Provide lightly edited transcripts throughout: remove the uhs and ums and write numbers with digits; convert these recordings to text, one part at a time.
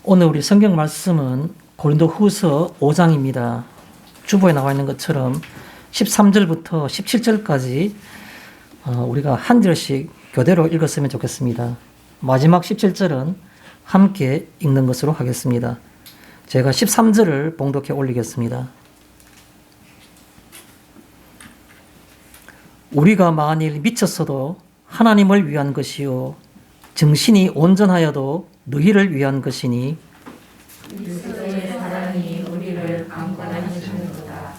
오늘 우리 성경 말씀은 고린도후서 5장입니다. 주보에 나와 있는 것처럼 13절부터 17절까지 우리가 한 절씩 교대로 읽었으면 좋겠습니다. 마지막 17절은 함께 읽는 것으로 하겠습니다. 제가 13절을 봉독해 올리겠습니다. 우리가 만일 미쳤어도 하나님을 위한 것이요 정신이 온전하여도 너희를 위한 것이니 그리스도의 사랑이 우리를 강권하시는도다.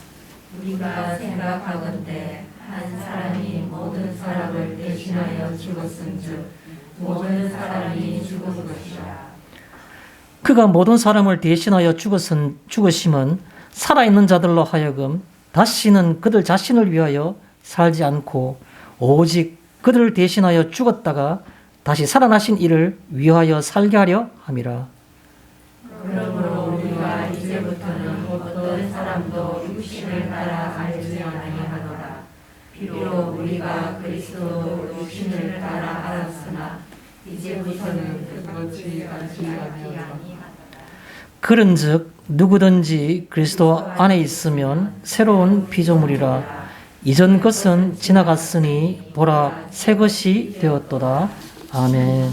우리가 생각하건대 한 사람이 모든 사람을 대신하여 죽었은즉 모든 사람이 죽은 것이라. 그가 모든 사람을 대신하여 죽으심은 살아있는 자들로 하여금 다시는 그들 자신을 위하여 살지 않고 오직 그들을 대신하여 죽었다가 다시 살아나신 이를 위하여 살게 하려 함이라. 그러므로 우리가 이제부터는 어떤 사람도 육신을 따라 알지 아니하노라. 비록 우리가 그리스도 육신을 따라 알았으나 이제부터는 그같이 알지 아니하노라. 그런즉 누구든지 그리스도 안에 있으면 새로운 피조물이라. 이전 것은 지나갔으니 보라 새 것이 되었도다. 아멘.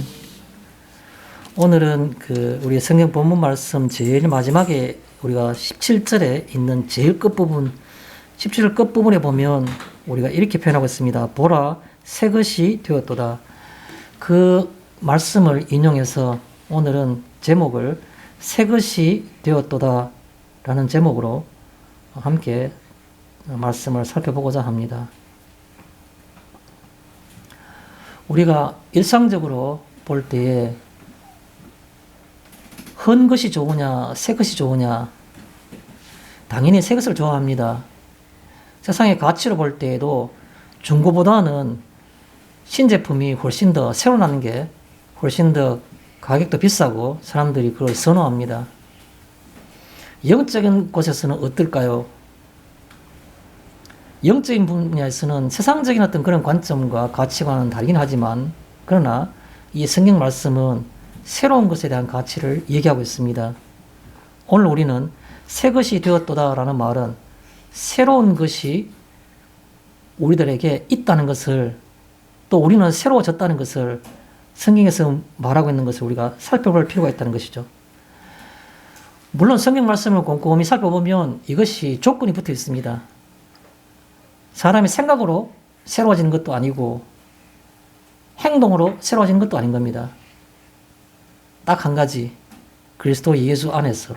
오늘은 우리 성경 본문 말씀 제일 마지막에 우리가 17절에 있는 제일 끝부분, 17절 끝부분에 보면 우리가 이렇게 표현하고 있습니다. 보라 새 것이 되었도다. 그 말씀을 인용해서 오늘은 제목을 새 것이 되었도다 라는 제목으로 함께 말씀을 살펴보고자 합니다. 우리가 일상적으로 볼 때에 헌 것이 좋으냐, 새 것이 좋으냐, 당연히 새 것을 좋아합니다. 세상의 가치로 볼 때에도 중고보다는 신제품이 훨씬 더 새로 나는 게 훨씬 더 가격도 비싸고 사람들이 그걸 선호합니다. 영적인 곳에서는 어떨까요? 영적인 분야에서는 세상적인 어떤 그런 관점과 가치관은 다르긴 하지만 그러나 이 성경 말씀은 새로운 것에 대한 가치를 얘기하고 있습니다. 오늘 우리는 새 것이 되었도다 라는 말은 새로운 것이 우리들에게 있다는 것을 또 우리는 새로워졌다는 것을 성경에서 말하고 있는 것을 우리가 살펴볼 필요가 있다는 것이죠. 물론 성경 말씀을 꼼꼼히 살펴보면 이것이 조건이 붙어 있습니다. 사람이 생각으로 새로워지는 것도 아니고 행동으로 새로워지는 것도 아닌 겁니다. 딱 한 가지, 그리스도 예수 안에서.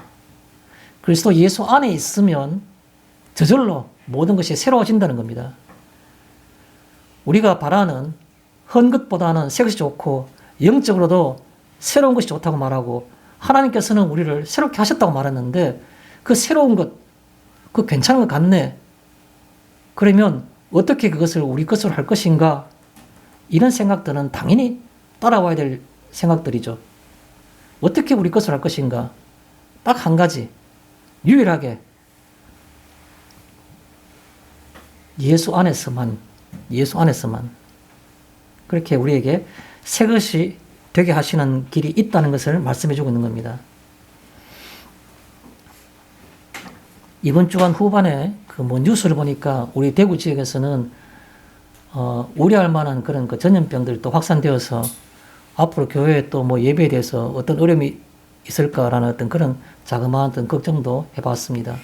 그리스도 예수 안에 있으면 저절로 모든 것이 새로워진다는 겁니다. 우리가 바라는 헌 것보다는 새 것이 좋고 영적으로도 새로운 것이 좋다고 말하고 하나님께서는 우리를 새롭게 하셨다고 말했는데 그 새로운 것, 그 괜찮은 것 같네. 그러면 어떻게 그것을 우리 것으로 할 것인가? 이런 생각들은 당연히 따라와야 될 생각들이죠. 어떻게 우리 것으로 할 것인가? 딱 한 가지, 유일하게 예수 안에서만 그렇게 우리에게 새 것이 되게 하시는 길이 있다는 것을 말씀해 주고 있는 겁니다. 이번 주간 후반에 뉴스를 보니까 우리 대구 지역에서는 우려할 만한 그런 전염병들이 또 확산되어서 앞으로 교회에 또 예배에 대해서 어떤 어려움이 있을까라는 어떤 그런 자그마한 어떤 걱정도 해봤습니다.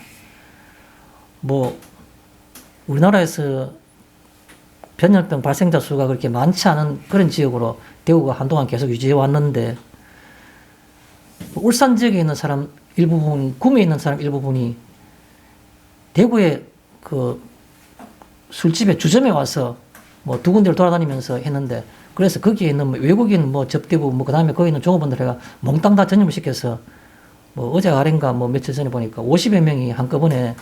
우리나라에서 전염병 발생자 수가 그렇게 많지 않은 그런 지역으로 대구가 한동안 계속 유지해 왔는데 울산 지역에 있는 사람 일부분, 구미에 있는 사람 일부분이 대구의 술집에 주점에 와서 두 군데를 돌아다니면서 했는데 그래서 거기에 있는 외국인 접대부 그 다음에 거기 있는 종업원들에가 몽땅 다 전염을 시켜서 어제 아래인가 며칠 전에 보니까 50여 명이 한꺼번에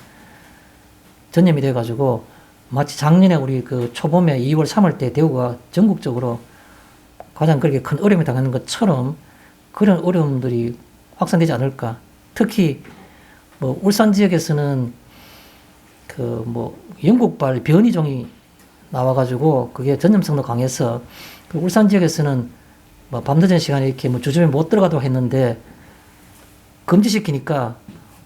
전염이 돼가지고 마치 작년에 우리 초봄에 2월 3월 때 대구가 전국적으로 가장 그렇게 큰 어려움이 당하는 것처럼 그런 어려움들이 확산되지 않을까. 특히 울산 지역에서는 영국발 변이종이 나와가지고 그게 전염성도 강해서 울산 지역에서는 밤늦은 시간에 이렇게 주점에 못 들어가도 했는데 금지시키니까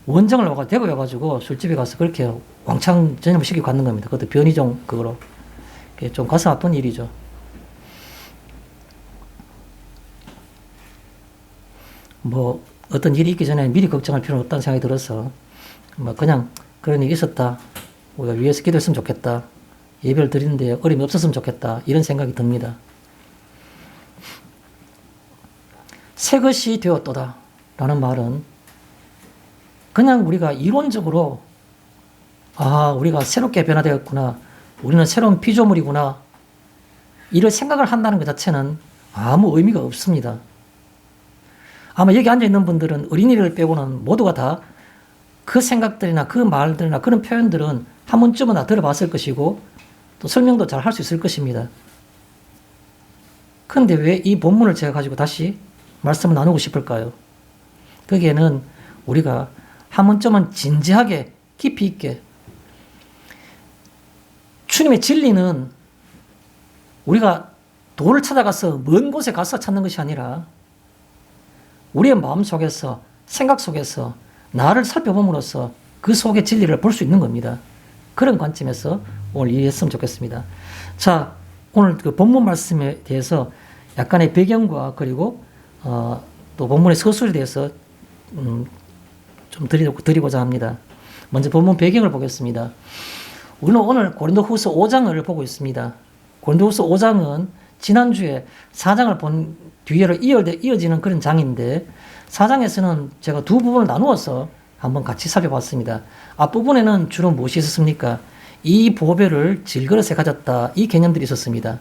원정을 와가 대구에 가지고 술집에 가서 그렇게 왕창 전염을 시키고 갔는 겁니다. 그것도 변이종 그거로. 그게 좀 가슴 아픈 일이죠. 뭐 어떤 일이 있기 전에 미리 걱정할 필요는 없다는 생각이 들어서 뭐 그냥 그런 일이 있었다. 우리가 위해서 기도했으면 좋겠다. 예배를 드리는데 어려움이 없었으면 좋겠다. 이런 생각이 듭니다. 새 것이 되었도다 라는 말은 그냥 우리가 이론적으로 우리가 새롭게 변화되었구나. 우리는 새로운 피조물이구나. 이런 생각을 한다는 것 자체는 아무 의미가 없습니다. 아마 여기 앉아있는 분들은 어린이를 빼고는 모두가 다 그 생각들이나 그 말들이나 그런 표현들은 한 번쯤은 다 들어봤을 것이고 또 설명도 잘 할 수 있을 것입니다. 그런데 왜 이 본문을 제가 가지고 다시 말씀을 나누고 싶을까요? 거기에는 우리가 한 번쯤은 진지하게 깊이 있게 주님의 진리는 우리가 도를 찾아가서 먼 곳에 가서 찾는 것이 아니라 우리의 마음 속에서 생각 속에서 나를 살펴봄으로써 그 속의 진리를 볼 수 있는 겁니다. 그런 관점에서 오늘 이해했으면 좋겠습니다. 자, 오늘 그 본문 말씀에 대해서 약간의 배경과 그리고 또 본문의 서술에 대해서 좀 드리고자 합니다. 먼저 본문 배경을 보겠습니다. 우리는 오늘 고린도후서 5장을 보고 있습니다. 고린도후서 5장은 지난주에 4장을 본 뒤로 이어지는 그런 장인데 4장에서는 제가 두 부분을 나누어서 한번 같이 살펴봤습니다. 앞부분에는 주로 무엇이 있었습니까? 이 보배를 질그릇에 가졌다. 이 개념들이 있었습니다.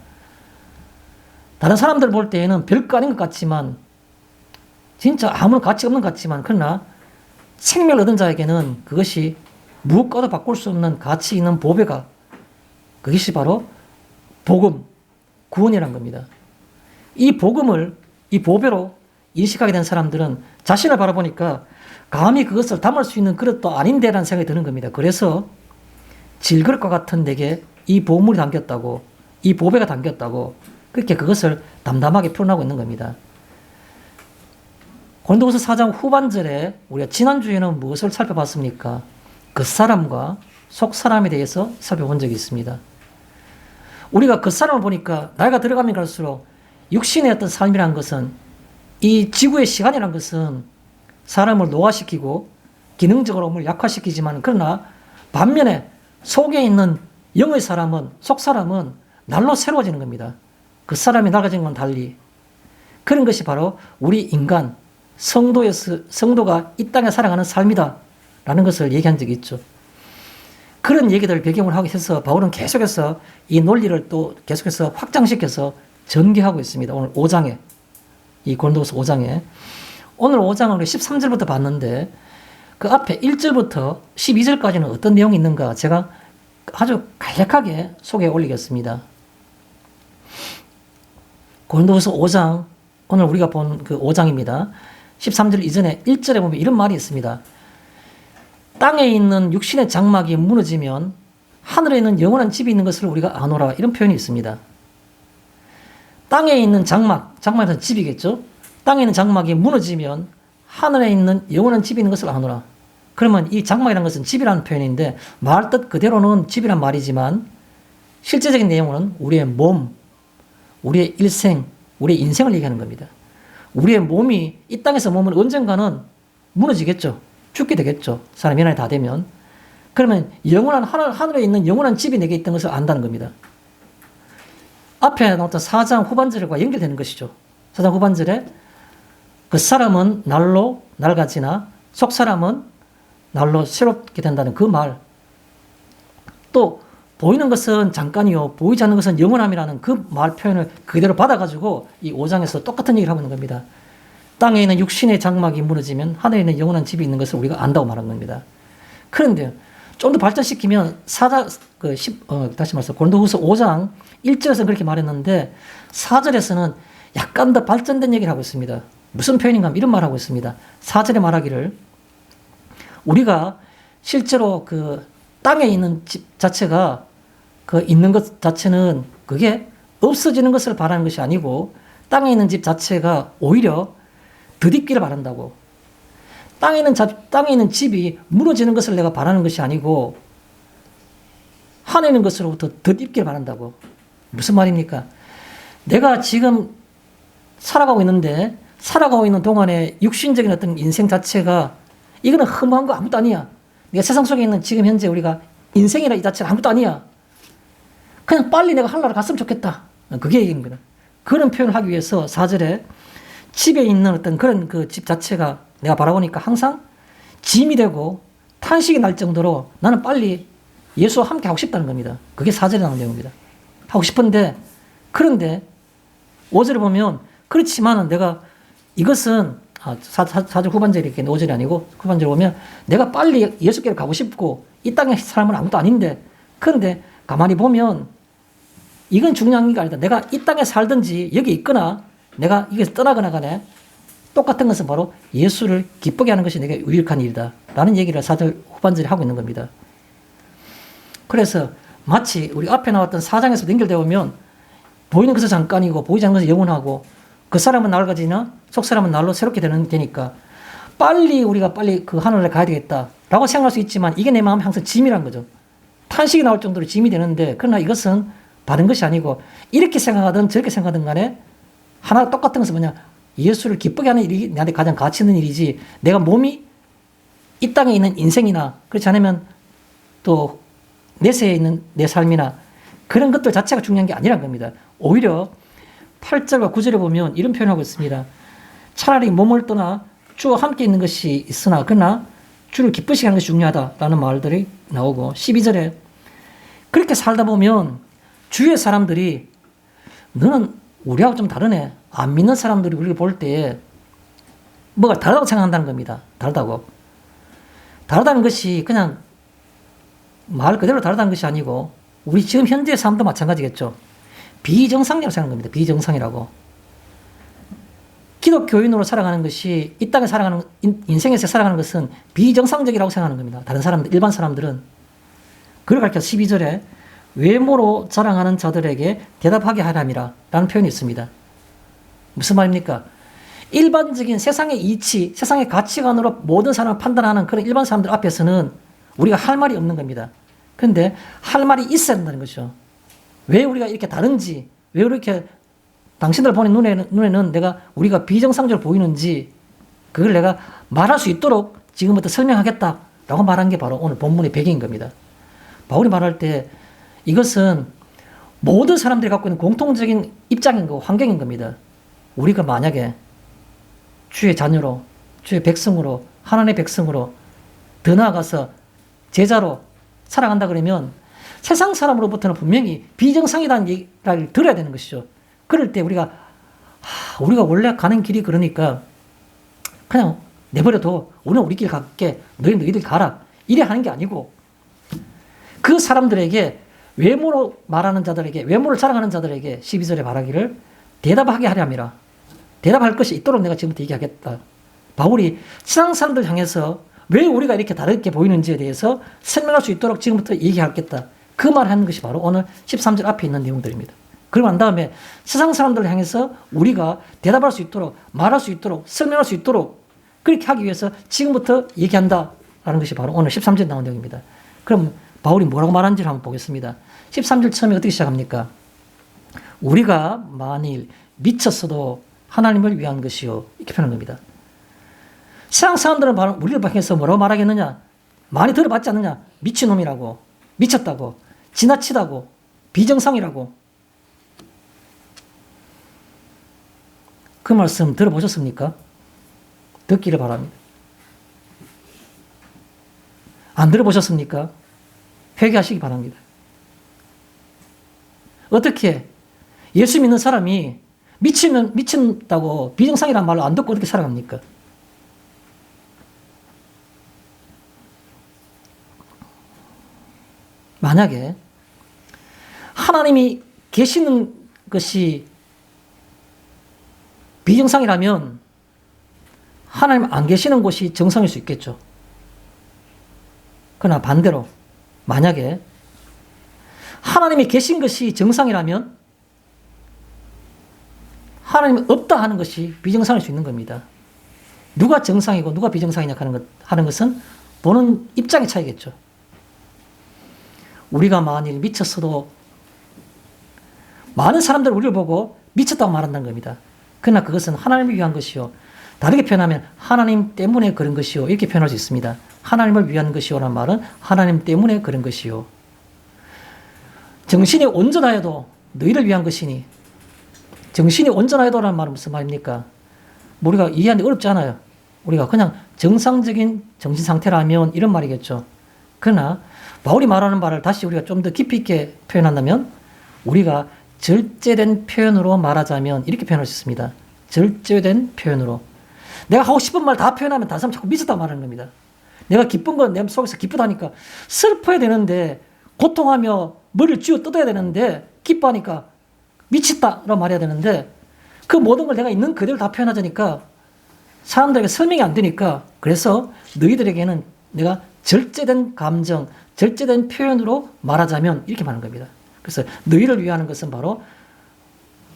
다른 사람들 볼 때에는 별거 아닌 것 같지만 진짜 아무런 가치 없는 것 같지만 그러나 생명을 얻은 자에게는 그것이 무엇과도 바꿀 수 없는 가치 있는 보배가 그것이 바로 복음, 구원이란 겁니다. 이 복음을 이 보배로 인식하게 된 사람들은 자신을 바라보니까 감히 그것을 담을 수 있는 그릇도 아닌데라는 생각이 드는 겁니다. 그래서 질그릇과 같은 내게 이 보물이 담겼다고, 이 보배가 담겼다고 그렇게 그것을 담담하게 표현하고 있는 겁니다. 고린도후서 4장 후반절에 우리가 지난주에는 무엇을 살펴봤습니까? 겉사람과 속사람에 대해서 살펴본 적이 있습니다. 우리가 겉사람을 보니까 나이가 들어가면 갈수록 육신의 어떤 삶이라는 것은 이 지구의 시간이라는 것은 사람을 노화시키고 기능적으로 몸을 약화시키지만 그러나 반면에 속에 있는 영의 사람은 속사람은 날로 새로워지는 겁니다. 그 사람이 낡아진 건 달리 그런 것이 바로 우리 인간 성도가 이 땅에 살아가는 삶이다 라는 것을 얘기한 적이 있죠. 그런 얘기들을 배경으로 하고 해서 바울은 계속해서 이 논리를 또 계속해서 확장시켜서 전개하고 있습니다. 오늘 5장에 이 고린도후서 5장에 오늘 5장은 13절부터 봤는데 그 앞에 1절부터 12절까지는 어떤 내용이 있는가 제가 아주 간략하게 소개해 올리겠습니다. 고린도후서 5장 오늘 우리가 본 그 5장입니다. 13절 이전에 1절에 보면 이런 말이 있습니다. 땅에 있는 육신의 장막이 무너지면 하늘에 있는 영원한 집이 있는 것을 우리가 아노라 이런 표현이 있습니다. 땅에 있는 장막에서 집이겠죠. 땅에 있는 장막이 무너지면 하늘에 있는 영원한 집이 있는 것을 아노라. 그러면 이 장막이라는 것은 집이라는 표현인데 말 뜻 그대로는 집이란 말이지만 실제적인 내용은 우리의 몸, 우리의 일생, 우리의 인생을 얘기하는 겁니다. 우리의 몸이 이 땅에서 몸은 언젠가는 무너지겠죠. 죽게 되겠죠. 사람이 나이 다 되면. 그러면 영원한 하늘에 있는 영원한 집이 내게 있던 것을 안다는 겁니다. 앞에 나왔던 4장 후반절과 연결되는 것이죠. 4장 후반절에 그 사람은 날로 낡아지나 속 사람은 날로 새롭게 된다는 그 말. 또 보이는 것은 잠깐이요 보이지 않는 것은 영원함이라는 그 말 표현을 그대로 받아가지고 이 5장에서 똑같은 얘기를 하고 있는 겁니다. 땅에 있는 육신의 장막이 무너지면 하늘에 있는 영원한 집이 있는 것을 우리가 안다고 말하는 겁니다. 그런데 좀 더 발전시키면 다시 말해서 고린도후서 5장 1절에서는 그렇게 말했는데 4절에서는 약간 더 발전된 얘기를 하고 있습니다. 무슨 표현인가 하면 이런 말을 하고 있습니다. 4절에 말하기를 우리가 실제로 그 땅에 있는 집 자체가 그 있는 것 자체는 그게 없어지는 것을 바라는 것이 아니고 땅에 있는 집 자체가 오히려 덧입기를 바란다고. 땅에 있는 집이 무너지는 것을 내가 바라는 것이 아니고 하늘에 있는 것으로부터 덧입기를 바란다고. 무슨 말입니까? 내가 지금 살아가고 있는 동안에 육신적인 어떤 인생 자체가 이거는 허무한 거 아무것도 아니야. 내가 세상 속에 있는 지금 현재 우리가 인생이라 이 자체가 아무것도 아니야. 그냥 빨리 내가 하늘나라 갔으면 좋겠다. 그게 얘기인 거다. 그런 표현을 하기 위해서 4절에 집에 있는 어떤 그런 그 집 자체가 내가 바라보니까 항상 짐이 되고 탄식이 날 정도로 나는 빨리 예수와 함께 하고 싶다는 겁니다. 그게 4절에 나오는 내용입니다. 하고 싶은데, 그런데 5절에 보면 그렇지만은 내가 이것은 4절 후반절이 이렇게 5절이 아니고 후반절에 보면 내가 빨리 예수께로 가고 싶고 이 땅의 사람은 아무것도 아닌데, 그런데 가만히 보면 이건 중요한 게 아니다. 내가 이 땅에 살든지 여기 있거나 내가 이것을 떠나거나 간에 똑같은 것은 바로 예수를 기쁘게 하는 것이 내게 유익한 일이다 라는 얘기를 4절 후반절에 하고 있는 겁니다. 그래서 마치 우리 앞에 나왔던 4장에서 연결되어 보면 보이는 것은 잠깐이고 보이지 않는 것은 영원하고 그 사람은 낡아지나 속 사람은 날로 새롭게 되니까 우리가 빨리 그 하늘에 가야 되겠다라고 생각할 수 있지만 이게 내 마음에 항상 짐이란 거죠. 탄식이 나올 정도로 짐이 되는데, 그러나 이것은 받은 것이 아니고 이렇게 생각하든 저렇게 생각하든 간에 하나 똑같은 것은 뭐냐, 예수를 기쁘게 하는 일이 나한테 가장 가치 있는 일이지, 내가 몸이 이 땅에 있는 인생이나 그렇지 않으면 또 내세에 있는 내 삶이나 그런 것들 자체가 중요한 게 아니란 겁니다. 오히려 8절과 9절에 보면 이런 표현을 하고 있습니다. 차라리 몸을 떠나 주와 함께 있는 것이 있으나 그러나 주를 기쁘시게 하는 것이 중요하다라는 말들이 나오고, 12절에 그렇게 살다 보면 주위의 사람들이 너는 우리하고 좀 다르네. 안 믿는 사람들이 우리를 볼 때 뭐가 다르다고 생각한다는 겁니다. 다르다는 것이 그냥 말 그대로 다르다는 것이 아니고 우리 지금 현재 삶도 마찬가지겠죠. 비정상이라고 생각하는 겁니다. 비정상이라고. 기독교인으로 살아가는 것이 이 땅에 살아가는 인생에서 살아가는 것은 비정상적이라고 생각하는 겁니다. 다른 사람들, 일반 사람들은. 그걸 가르쳐 12절에 외모로 자랑하는 자들에게 대답하게 하람이라 라는 표현이 있습니다. 무슨 말입니까? 일반적인 세상의 이치, 세상의 가치관으로 모든 사람을 판단하는 그런 일반 사람들 앞에서는 우리가 할 말이 없는 겁니다. 그런데 할 말이 있어야 된다는 거죠. 왜 우리가 이렇게 다른지, 왜 이렇게 당신들 보는 눈에는 우리가 비정상적으로 보이는지, 그걸 내가 말할 수 있도록 지금부터 설명하겠다라고 말한 게 바로 오늘 본문의 배경인 겁니다. 바울이 말할 때 이것은 모든 사람들이 갖고 있는 공통적인 입장인 거고 환경인 겁니다. 우리가 만약에 주의 자녀로, 주의 백성으로, 하나님의 백성으로 더 나아가서 제자로 살아간다 그러면 세상 사람으로부터는 분명히 비정상이라는 얘기를 들어야 되는 것이죠. 그럴 때 우리가 원래 가는 길이 그러니까 그냥 내버려둬. 우리는 우리 길 갈게. 너희들 가라. 이래 하는 게 아니고 그 사람들에게 외모로 말하는 자들에게, 외모를 자랑하는 자들에게 12절에 말하기를 대답하게 하렴이라. 대답할 것이 있도록 내가 지금부터 얘기하겠다. 바울이 세상 사람들 향해서 왜 우리가 이렇게 다르게 보이는지에 대해서 설명할 수 있도록 지금부터 얘기하겠다. 그 말을 하는 것이 바로 오늘 13절 앞에 있는 내용들입니다. 그러고 난 다음에 세상 사람들을 향해서 우리가 대답할 수 있도록, 말할 수 있도록, 설명할 수 있도록 그렇게 하기 위해서 지금부터 얘기한다라는 것이 바로 오늘 13절에 나온 내용입니다. 그럼 바울이 뭐라고 말하는지를 한번 보겠습니다. 13절 처음에 어떻게 시작합니까? 우리가 만일 미쳤어도 하나님을 위한 것이요. 이렇게 표현한 겁니다. 세상 사람들은 바로 우리를 향해서 뭐라고 말하겠느냐? 많이 들어봤지 않느냐? 미친놈이라고, 미쳤다고, 지나치다고, 비정상이라고. 그 말씀 들어보셨습니까? 듣기를 바랍니다. 안 들어보셨습니까? 회개하시기 바랍니다. 어떻게 예수 믿는 사람이 미친다고 비정상이라는 말로 안 듣고 어떻게 살아갑니까? 만약에 하나님이 계시는 것이 비정상이라면 하나님 안 계시는 곳이 정상일 수 있겠죠. 그러나 반대로 만약에 하나님이 계신 것이 정상이라면 하나님이 없다 하는 것이 비정상일 수 있는 겁니다. 누가 정상이고 누가 비정상이냐 하는 것은 보는 입장의 차이겠죠. 우리가 만일 미쳤어도 많은 사람들이 우리를 보고 미쳤다고 말한다는 겁니다. 그러나 그것은 하나님을 위한 것이요. 다르게 표현하면 하나님 때문에 그런 것이요. 이렇게 표현할 수 있습니다. 하나님을 위한 것이요라는 말은 하나님 때문에 그런 것이요. 정신이 온전하여도 너희를 위한 것이니, 정신이 온전하여도라는 말은 무슨 말입니까? 우리가 이해하기 어렵지 않아요. 우리가 그냥 정상적인 정신 상태라면 이런 말이겠죠. 그러나 바울이 말하는 바를 다시 우리가 좀 더 깊이 있게 표현한다면 우리가 절제된 표현으로 말하자면 이렇게 표현할 수 있습니다. 절제된 표현으로. 내가 하고 싶은 말 다 표현하면 다른 사람 자꾸 미쳤다고 말하는 겁니다. 내가 기쁜 건 내 속에서 기쁘다니까 슬퍼야 되는데, 고통하며 머리를 쥐어 뜯어야 되는데 기뻐하니까 미쳤다라고 말해야 되는데, 그 모든 걸 내가 있는 그대로 다 표현하자니까 사람들에게 설명이 안 되니까, 그래서 너희들에게는 내가 절제된 감정, 절제된 표현으로 말하자면 이렇게 말하는 겁니다. 그래서 너희를 위하는 것은 바로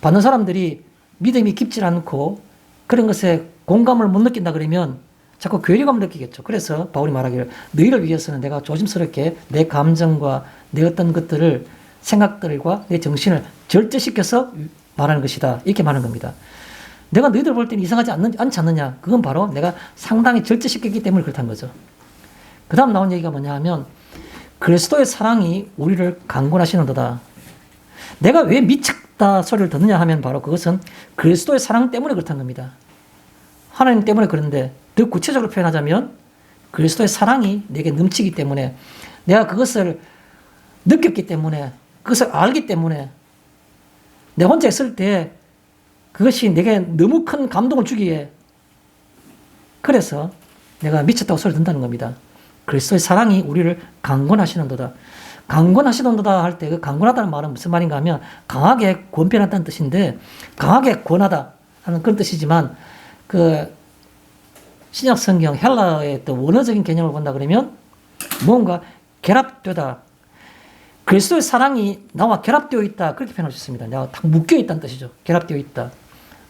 받는 사람들이 믿음이 깊지 않고 그런 것에 공감을 못 느낀다 그러면 자꾸 괴리감을 느끼겠죠. 그래서 바울이 말하기를 너희를 위해서는 내가 조심스럽게 내 감정과 내 어떤 것들을, 생각들과 내 정신을 절제시켜서 말하는 것이다. 이렇게 말하는 겁니다. 내가 너희들 볼 때는 이상하지 않지 않느냐? 그건 바로 내가 상당히 절제시켰기 때문에 그렇다는 거죠. 그 다음 나온 얘기가 뭐냐 하면 그리스도의 사랑이 우리를 강권하시는도다. 내가 왜 미쳤다 소리를 듣느냐 하면 바로 그것은 그리스도의 사랑 때문에 그렇다는 겁니다. 하나님 때문에 그런데 더 구체적으로 표현하자면 그리스도의 사랑이 내게 넘치기 때문에, 내가 그것을 느꼈기 때문에, 그것을 알기 때문에, 내 혼자 있을 때 그것이 내게 너무 큰 감동을 주기에, 그래서 내가 미쳤다고 소리 듣는다는 겁니다. 그리스도의 사랑이 우리를 강권하시는도다. 강권하시는도다 할 때 그 강권하다는 말은 무슨 말인가 하면 강하게 권변한다는 뜻인데, 강하게 권하다 하는 그런 뜻이지만 그 신약 성경 헬라의 또 원어적인 개념을 본다 그러면 뭔가 결합되다. 그리스도의 사랑이 나와 결합되어 있다. 그렇게 표현할 수 있습니다. 내가 딱 묶여 있다는 뜻이죠. 결합되어 있다.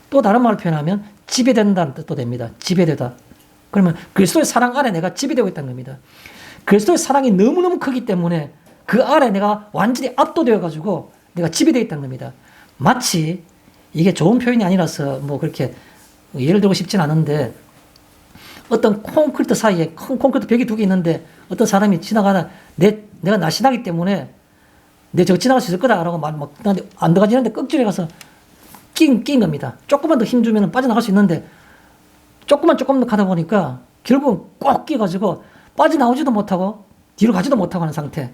또 다른 말을 표현하면 지배된다는 뜻도 됩니다. 지배되다. 그러면 그리스도의 사랑 아래 내가 지배되고 있다는 겁니다. 그리스도의 사랑이 너무너무 크기 때문에 그 아래 내가 완전히 압도되어 가지고 내가 지배되어 있다는 겁니다. 마치 이게 좋은 표현이 아니라서 뭐 그렇게 예를 들고 싶진 않은데, 어떤 콘크리트 사이에 큰 콘크리트 벽이 두 개 있는데 어떤 사람이 지나가다 내가 날씬하기 때문에 내 저거 지나갈 수 있을 거다라고 막 안 들어가지는데 꺽줄에 가서 낀 겁니다. 조금만 더 힘 주면 빠져나갈 수 있는데 조금 더 가다 보니까 결국은 꼭 끼가지고 빠져나오지도 못하고 뒤로 가지도 못하고 하는 상태.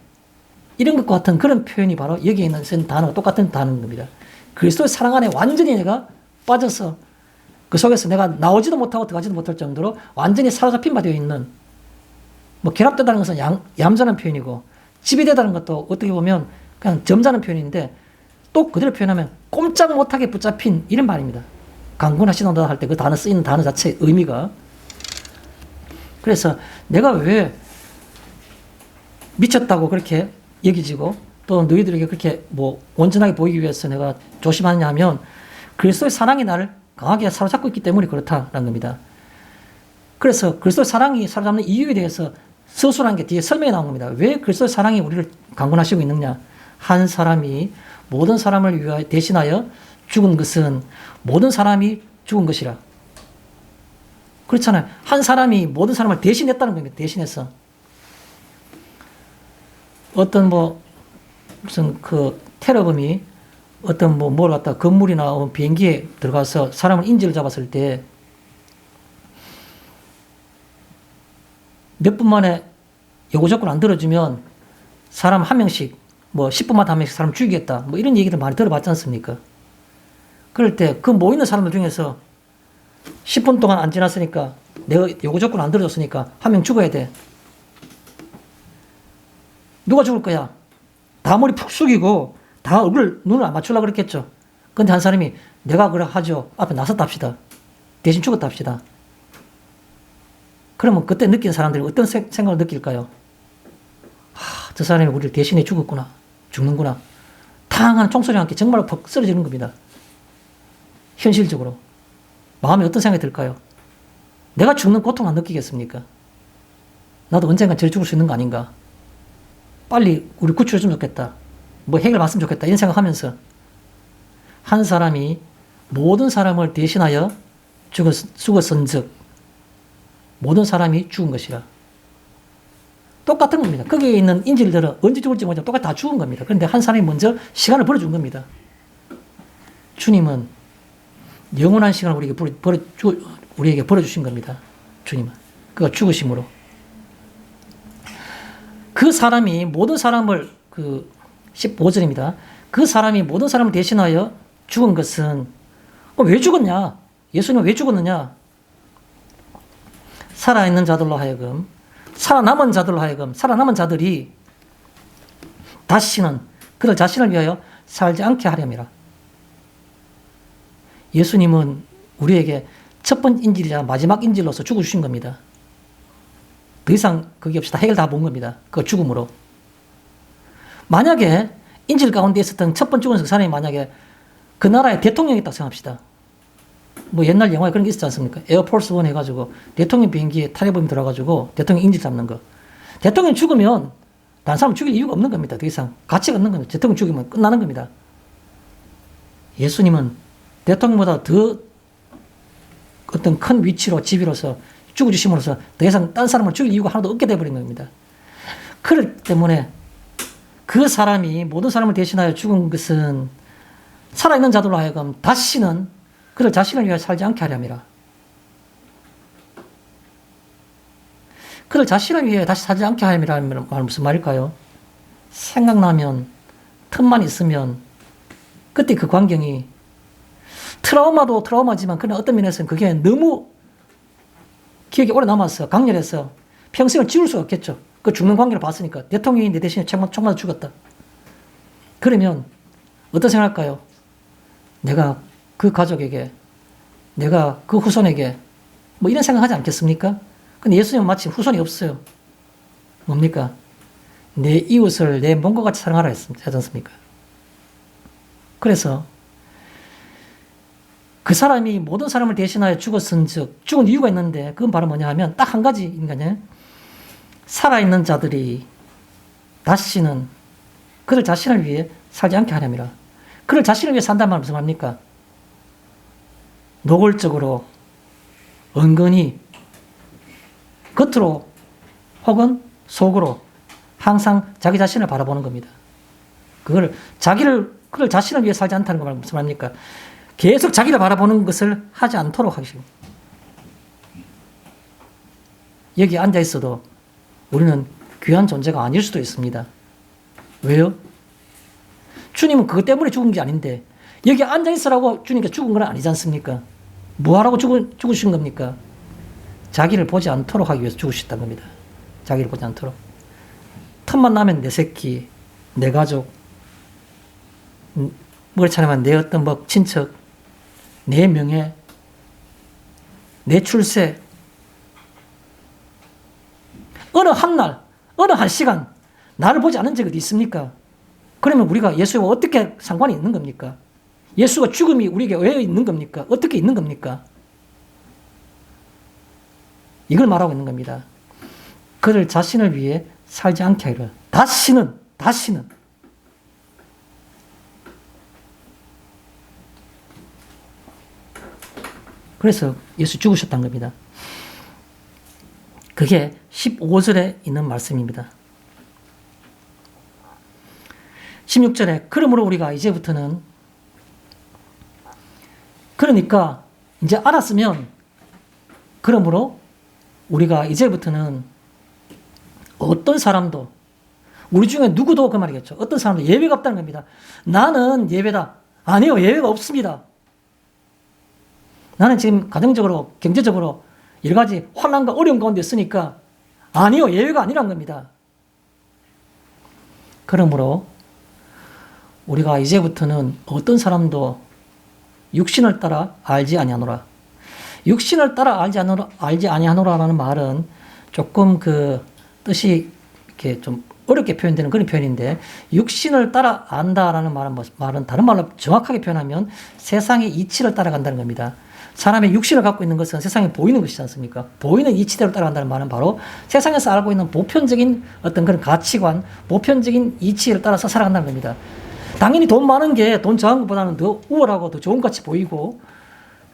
이런 것과 같은 그런 표현이 바로 여기에 있는 단어, 똑같은 단어인 겁니다. 그리스도의 사랑 안에 완전히 내가 빠져서 그 속에서 내가 나오지도 못하고 들어가지도 못할 정도로 완전히 사로잡힌 바 되어 있는, 뭐 결합되다는 것은 얌전한 표현이고 지배되다는 것도 어떻게 보면 그냥 점잖은 표현인데, 또 그대로 표현하면 꼼짝 못하게 붙잡힌 이런 말입니다. 강권하시는도다 할 때 그 단어 쓰이는 단어 자체의 의미가. 그래서 내가 왜 미쳤다고 그렇게 여기지고 또 너희들에게 그렇게 뭐 온전하게 보이기 위해서 내가 조심하느냐 하면 그리스도의 사랑이 나를 강하게 사로잡고 있기 때문에 그렇다는 겁니다. 그래서 그리스도의 사랑이 사로잡는 이유에 대해서 서술한 게 뒤에 설명이 나온 겁니다. 왜 그리스도의 사랑이 우리를 강권하시고 있느냐. 한 사람이 모든 사람을 위하여 대신하여 죽은 것은 모든 사람이 죽은 것이라. 그렇잖아요. 한 사람이 모든 사람을 대신했다는 겁니다. 대신해서. 어떤 무슨 그 테러범이 어떤 뭘 갖다 건물이나 비행기에 들어가서 사람을 인질을 잡았을 때 몇 분 만에 요구 조건 안 들어주면 사람 한 명씩 10분마다 한 명씩 사람 죽이겠다. 이런 얘기들 많이 들어봤지 않습니까? 그럴 때 그 모이는 사람들 중에서 10분 동안 안 지났으니까 내가 요구 조건 안 들어줬으니까 한 명 죽어야 돼. 누가 죽을 거야? 다 머리 푹 숙이고 다 눈을 안 맞추려고 그랬겠죠. 근데 한 사람이 내가 그래 하죠. 앞에 나섰다 합시다. 대신 죽었다 합시다. 그러면 그때 느낀 사람들이 어떤 생각을 느낄까요? 저 사람이 우리를 대신해 죽었구나. 죽는구나. 탕하는 총소리와 함께 정말 퍽 쓰러지는 겁니다. 현실적으로. 마음에 어떤 생각이 들까요? 내가 죽는 고통 안 느끼겠습니까? 나도 언젠간 저리 죽을 수 있는 거 아닌가? 빨리 우리 구출해주면 좋겠다. 뭐 해결받으면 좋겠다. 이런 생각하면서 한 사람이 모든 사람을 대신하여 죽었은즉 모든 사람이 죽은 것이라. 똑같은 겁니다. 거기에 있는 인질들은 언제 죽을지 모르지만 똑같이 다 죽은 겁니다. 그런데 한 사람이 먼저 시간을 벌어준 겁니다. 주님은 영원한 시간을 우리에게 벌어주신 겁니다. 주님은. 그가 죽으심으로. 그 사람이 모든 사람을, 15절입니다. 그 사람이 모든 사람을 대신하여 죽은 것은, 왜 죽었냐? 예수님은 왜 죽었느냐? 살아있는 자들로 하여금, 살아남은 자들이 다시는 그들 자신을 위하여 살지 않게 하렴이라. 예수님은 우리에게 첫 번째 인질이자 마지막 인질로서 죽어주신 겁니다. 더 이상 그게 없이 다 해결 다 본 겁니다. 그 죽음으로. 만약에 인질 가운데 있었던 첫 번째 죽은 그 사람이 만약에 그 나라의 대통령이 있다고 생각합시다. 뭐 옛날 영화에 그런 게 있었지 않습니까? 에어포스 원 해가지고 대통령 비행기에 탈의범 들어가지고 대통령 인질 잡는 거. 대통령 죽으면 다른 사람 죽일 이유가 없는 겁니다. 더 이상 가치가 없는 겁니다. 대통령 죽이면 끝나는 겁니다. 예수님은 대통령보다 더 어떤 큰 위치로 지위로서 죽어주심으로써 더 이상 딴 사람을 죽일 이유가 하나도 없게 되어버린 겁니다. 그렇기 때문에 그 사람이 모든 사람을 대신하여 죽은 것은 살아있는 자들로 하여금 다시는 그를 자신을 위하여 살지 않게 하렴이라. 그를 자신을 위해 다시 살지 않게 하렴이라는 말 무슨 말일까요? 생각나면 틈만 있으면 그때 그 광경이 트라우마도 트라우마지만 그런 어떤 면에서는 그게 너무 기억이 오래 남았어. 강렬해서 평생을 지울 수가 없겠죠. 그 죽는 광경을 봤으니까. 대통령이 내 대신에 총 맞아 죽었다. 그러면 어떤 생각할까요? 내가 그 가족에게, 내가 그 후손에게 뭐 이런 생각하지 않겠습니까? 근데 예수님은 마치 후손이 없어요. 뭡니까? 내 이웃을 내 몸과 같이 사랑하라 하지 않습니까? 그래서 그 사람이 모든 사람을 대신하여 죽었은즉, 죽은 이유가 있는데 그건 바로 뭐냐 하면 딱 한 가지 인간이에요. 살아있는 자들이 다시는 그들 자신을 위해 살지 않게 하렵니다. 그들 자신을 위해 산다는 말은 무슨 말입니까? 노골적으로, 은근히, 겉으로 혹은 속으로 항상 자기 자신을 바라보는 겁니다. 그들 자신을 위해 살지 않다는 건 무슨 말입니까? 계속 자기를 바라보는 것을 하지 않도록 하십니다. 여기 앉아 있어도 우리는 귀한 존재가 아닐 수도 있습니다. 왜요? 주님은 그것 때문에 죽은 게 아닌데 여기 앉아 있으라고 주님께서 죽은 건 아니지 않습니까? 뭐 하라고 죽으신 겁니까? 자기를 보지 않도록 하기 위해서 죽으셨다는 겁니다. 자기를 보지 않도록. 틈만 나면 내 새끼, 내 가족, 그렇잖아요. 내 어떤 뭐 친척, 내 명예, 내 출세, 어느 한 날, 어느 한 시간 나를 보지 않은 적이 어디 있습니까? 그러면 우리가 예수와 어떻게 상관이 있는 겁니까? 예수가 죽음이 우리에게 왜 있는 겁니까? 어떻게 있는 겁니까? 이걸 말하고 있는 겁니다. 그를 자신을 위해 살지 않게 하기를. 다시는. 그래서 예수 죽으셨다는 겁니다. 그게 15절에 있는 말씀입니다. 16절에 그러므로 우리가 이제부터는 그러니까 이제 알았으면 그러므로 우리가 이제부터는 어떤 사람도 우리 중에 누구도 그 말이겠죠. 어떤 사람도 예외가 없다는 겁니다. 나는 예외다. 아니요. 예외가 없습니다. 나는 지금 가정적으로 경제적으로 여러 가지 환난과 어려움 가운데 있으니까 아니요. 예외가 아니란 겁니다. 그러므로 우리가 이제부터는 어떤 사람도 육신을 따라 알지 아니하노라. 육신을 따라 알지 아니하노라라는 말은 조금 그 뜻이 이렇게 좀 어렵게 표현되는 그런 표현인데 육신을 따라 안다라는 말은 다른 말로 정확하게 표현하면 세상의 이치를 따라간다는 겁니다. 사람의 육신을 갖고 있는 것은 세상에 보이는 것이지 않습니까? 보이는 이치대로 따라간다는 말은 바로 세상에서 알고 있는 보편적인 어떤 그런 가치관, 보편적인 이치를 따라서 살아간다는 겁니다. 당연히 돈 많은 게 돈 적은 것보다는 더 우월하고 더 좋은 같이 보이고,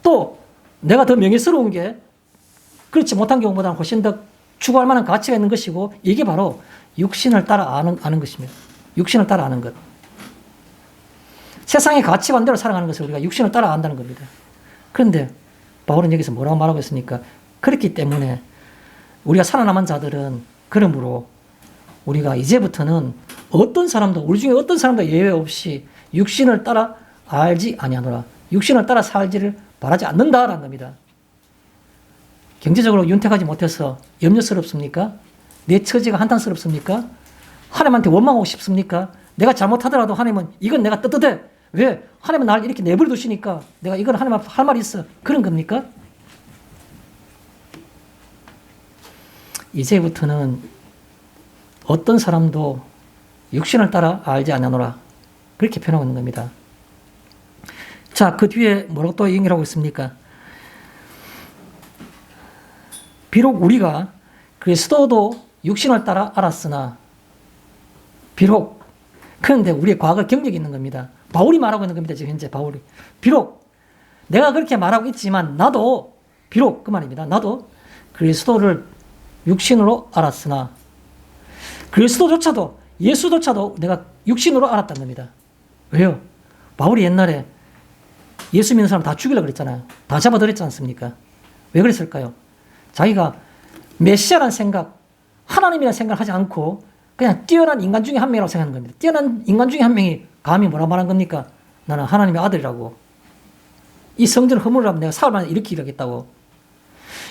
또 내가 더 명예스러운 게 그렇지 못한 경우보다는 훨씬 더 추구할 만한 가치가 있는 것이고, 이게 바로 육신을 따라 아는 것입니다. 육신을 따라 아는 것. 세상의 가치관대로 살아가는 것을 우리가 육신을 따라 안다는 겁니다. 그런데 바울은 여기서 뭐라고 말하고 있습니까? 그렇기 때문에 우리가 살아남은 자들은 그러므로 우리가 이제부터는 어떤 사람도, 우리 중에 어떤 사람도 예외 없이 육신을 따라 알지 아니하노라. 육신을 따라 살지를 바라지 않는다라는 겁니다. 경제적으로 윤택하지 못해서 염려스럽습니까? 내 처지가 한탄스럽습니까? 하나님한테 원망하고 싶습니까? 내가 잘못하더라도 하나님은 이건 내가 떳떳해. 왜? 하나님은 나를 이렇게 내버려 두시니까 내가 이건 하나님 앞에 할 말이 있어. 그런 겁니까? 이제부터는 어떤 사람도 육신을 따라 알지 않으노라. 그렇게 표현하고 있는 겁니다. 자, 그 뒤에 뭐라고 또 얘기를 하고 있습니까? 비록 우리가 그리스도도 육신을 따라 알았으나, 비록, 그런데 우리의 과거 경력이 있는 겁니다. 바울이 말하고 있는 겁니다. 지금 현재 바울이. 비록 내가 그렇게 말하고 있지만 나도, 비록 그 말입니다. 나도 그리스도를 육신으로 알았으나, 그리스도조차도, 예수조차도 내가 육신으로 알았다는 겁니다. 왜요? 바울이 옛날에 예수 믿는 사람 다 죽이려고 그랬잖아요. 다 잡아들였지 않습니까? 왜 그랬을까요? 자기가 메시아라는 생각, 하나님이라는 생각을 하지 않고 그냥 뛰어난 인간 중에 한 명이라고 생각하는 겁니다. 뛰어난 인간 중에 한 명이 감히 뭐라고 말한 겁니까? 나는 하나님의 아들이라고. 이 성전을 허물으라면 내가 사울만 일으키기로 하겠다고.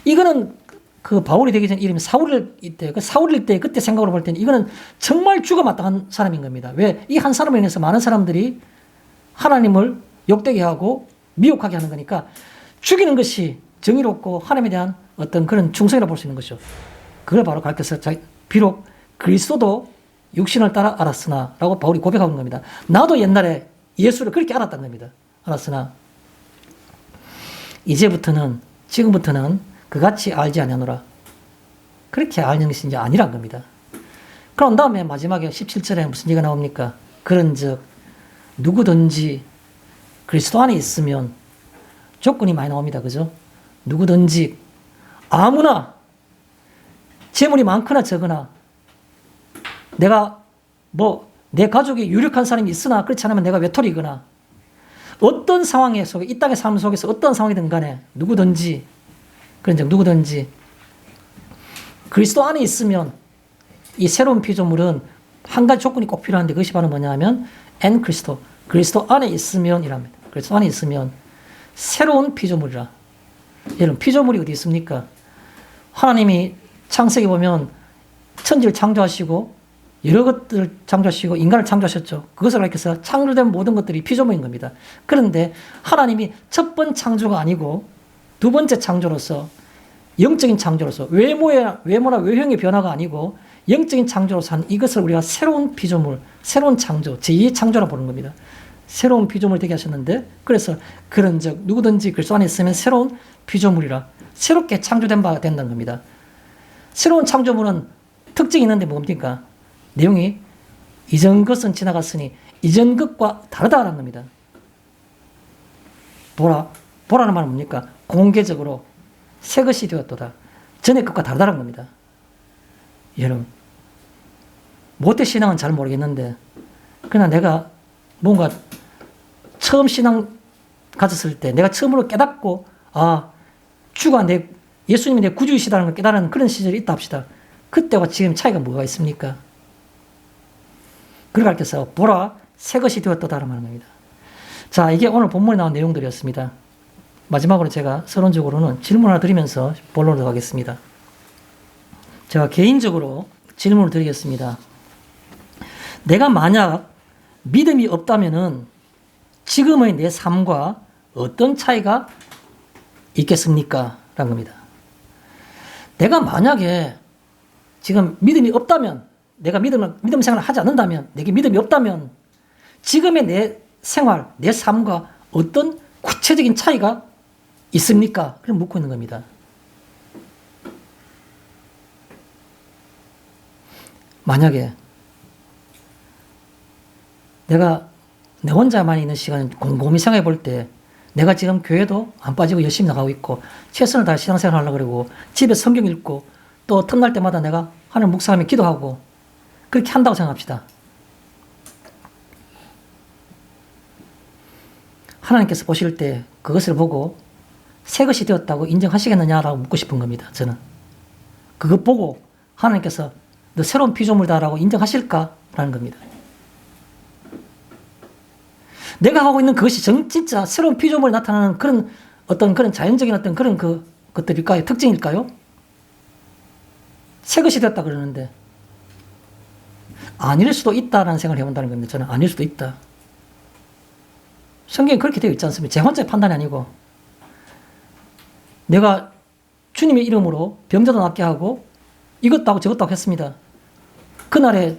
이거는 그 바울이 되기 전 이름이 사울일 때, 그 사울일 때 그때 생각으로 볼 때는 이거는 정말 죽어마땅한 사람인 겁니다. 왜? 이 한 사람으로 인해서 많은 사람들이 하나님을 욕되게 하고 미혹하게 하는 거니까 죽이는 것이 정의롭고 하나님에 대한 어떤 그런 충성이라고 볼 수 있는 것이죠. 그걸 바로 가르쳐서 비록 그리스도도 육신을 따라 알았으나 라고 바울이 고백하고 있는 겁니다. 나도 옛날에 예수를 그렇게 알았다는 겁니다. 알았으나 이제부터는, 지금부터는 그같이 알지 아니하노라. 그렇게 알는 것이 이제 아니란 겁니다. 그런 다음에 마지막에 17절에 무슨 얘기가 나옵니까? 그런즉 누구든지 그리스도 안에 있으면, 조건이 많이 나옵니다. 그죠? 누구든지, 아무나, 재물이 많거나 적거나, 내가 내 가족이 유력한 사람이 있으나 그렇지 않으면 내가 외톨이거나, 어떤 상황 속에, 이 땅의 삶 속에서 어떤 상황이든 간에 누구든지, 그런즉 누구든지 그리스도 안에 있으면, 이 새로운 피조물은 한 가지 조건이 꼭 필요한데 그것이 바로 뭐냐면 엔 그리스도, 그리스도 안에 있으면 이랍니다. 그리스도 안에 있으면 새로운 피조물이라. 여러분, 피조물이 어디 있습니까? 하나님이 창세기 보면 천지를 창조하시고 여러 것들을 창조하시고 인간을 창조하셨죠. 그것을 가리켜서 창조된 모든 것들이 피조물인 겁니다. 그런데 하나님이 첫 번 창조가 아니고 두 번째 창조로서, 영적인 창조로서, 외모나 외형의 변화가 아니고 영적인 창조로서 한 이것을 우리가 새로운 피조물, 새로운 창조, 제2의 창조라고 보는 겁니다. 새로운 피조물 되게 하셨는데, 그래서 그런즉 누구든지 그리스도 안에 있으면 새로운 피조물이라, 새롭게 창조된 바가 된다는 겁니다. 새로운 창조물은 특징이 있는데 뭡니까? 내용이 이전 것은 지나갔으니 이전 것과 다르다라는 겁니다. 보라는 말은 뭡니까? 공개적으로 새 것이 되었도다. 전의 것과 다르다는 겁니다. 여러분, 모태 신앙은 잘 모르겠는데, 그러나 내가 뭔가 처음 신앙 가졌을 때 내가 처음으로 깨닫고, 주가 예수님이 내 구주이시다는 걸 깨달은 그런 시절이 있다 합시다. 그때와 지금 차이가 뭐가 있습니까? 그걸 가르쳐서 보라, 새 것이 되었도다라는 겁니다. 자, 이게 오늘 본문에 나온 내용들이었습니다. 마지막으로 제가 서론적으로는 질문 하나 드리면서 본론으로 가겠습니다. 제가 개인적으로 질문을 드리겠습니다. 내가 만약 믿음이 없다면은 지금의 내 삶과 어떤 차이가 있겠습니까? 라는 겁니다. 내가 만약에 지금 믿음이 없다면, 내가 믿음 생활을 하지 않는다면, 내게 믿음이 없다면 지금의 내 생활, 내 삶과 어떤 구체적인 차이가 있습니까? 그럼 묻고 있는 겁니다. 만약에 내가 내 혼자만 있는 시간 곰곰이 생각해 볼 때 내가 지금 교회도 안 빠지고 열심히 나가고 있고 최선을 다해 신앙생활 하려고 그러고 집에 성경 읽고 또 틈날 때마다 내가 하나님 묵상하며 기도하고 그렇게 한다고 생각합시다. 하나님께서 보실 때 그것을 보고 새 것이 되었다고 인정하시겠느냐라고 묻고 싶은 겁니다. 저는. 그것 보고 하나님께서 너 새로운 피조물이다라고 인정하실까라는 겁니다. 내가 하고 있는 그것이 진짜 새로운 피조물이 나타나는 그런 어떤 그런 자연적인 어떤 그런 것들일까요? 특징일까요? 새 것이 되었다 그러는데 아닐 수도 있다라는 생각을 해본다는 겁니다. 저는 아닐 수도 있다. 성경에 그렇게 되어 있지 않습니까? 제 혼자의 판단이 아니고 내가 주님의 이름으로 병자도 낫게 하고 이것도 하고 저것도 하고 했습니다. 그날에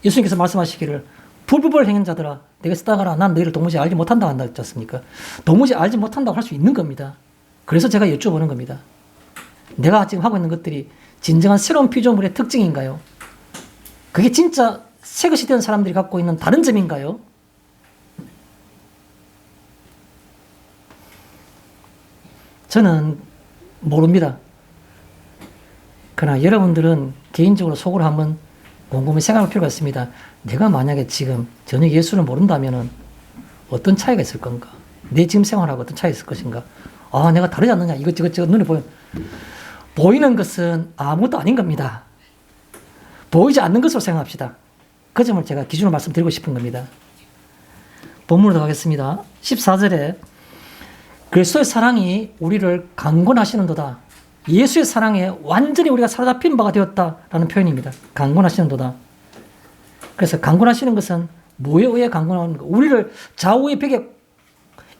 예수님께서 말씀하시기를 불법을 행한 자들아 내게서 떠나가라. 난 너희를 도무지 알지 못한다고 한다 했지 않습니까? 도무지 알지 못한다고 할 수 있는 겁니다. 그래서 제가 여쭤보는 겁니다. 내가 지금 하고 있는 것들이 진정한 새로운 피조물의 특징인가요? 그게 진짜 새 것이 된 사람들이 갖고 있는 다른 점인가요? 저는 모릅니다. 그러나 여러분들은 개인적으로 속으로 한번 곰곰이 생각할 필요가 있습니다. 내가 만약에 지금 전혀 예수를 모른다면 어떤 차이가 있을 건가? 내 지금 생활하고 어떤 차이가 있을 것인가? 아, 내가 다르지 않느냐? 이것저것 눈에 보이는 것은 아무것도 아닌 겁니다. 보이지 않는 것으로 생각합시다. 그 점을 제가 기준으로 말씀드리고 싶은 겁니다. 본문으로 가겠습니다. 14절에 그리스도의 사랑이 우리를 강권하시는도다. 예수의 사랑에 완전히 우리가 사로잡힌 바가 되었다라는 표현입니다. 강권하시는도다. 그래서 강권하시는 것은 뭐에 의해 강권하는 거? 우리를 좌우의 벽에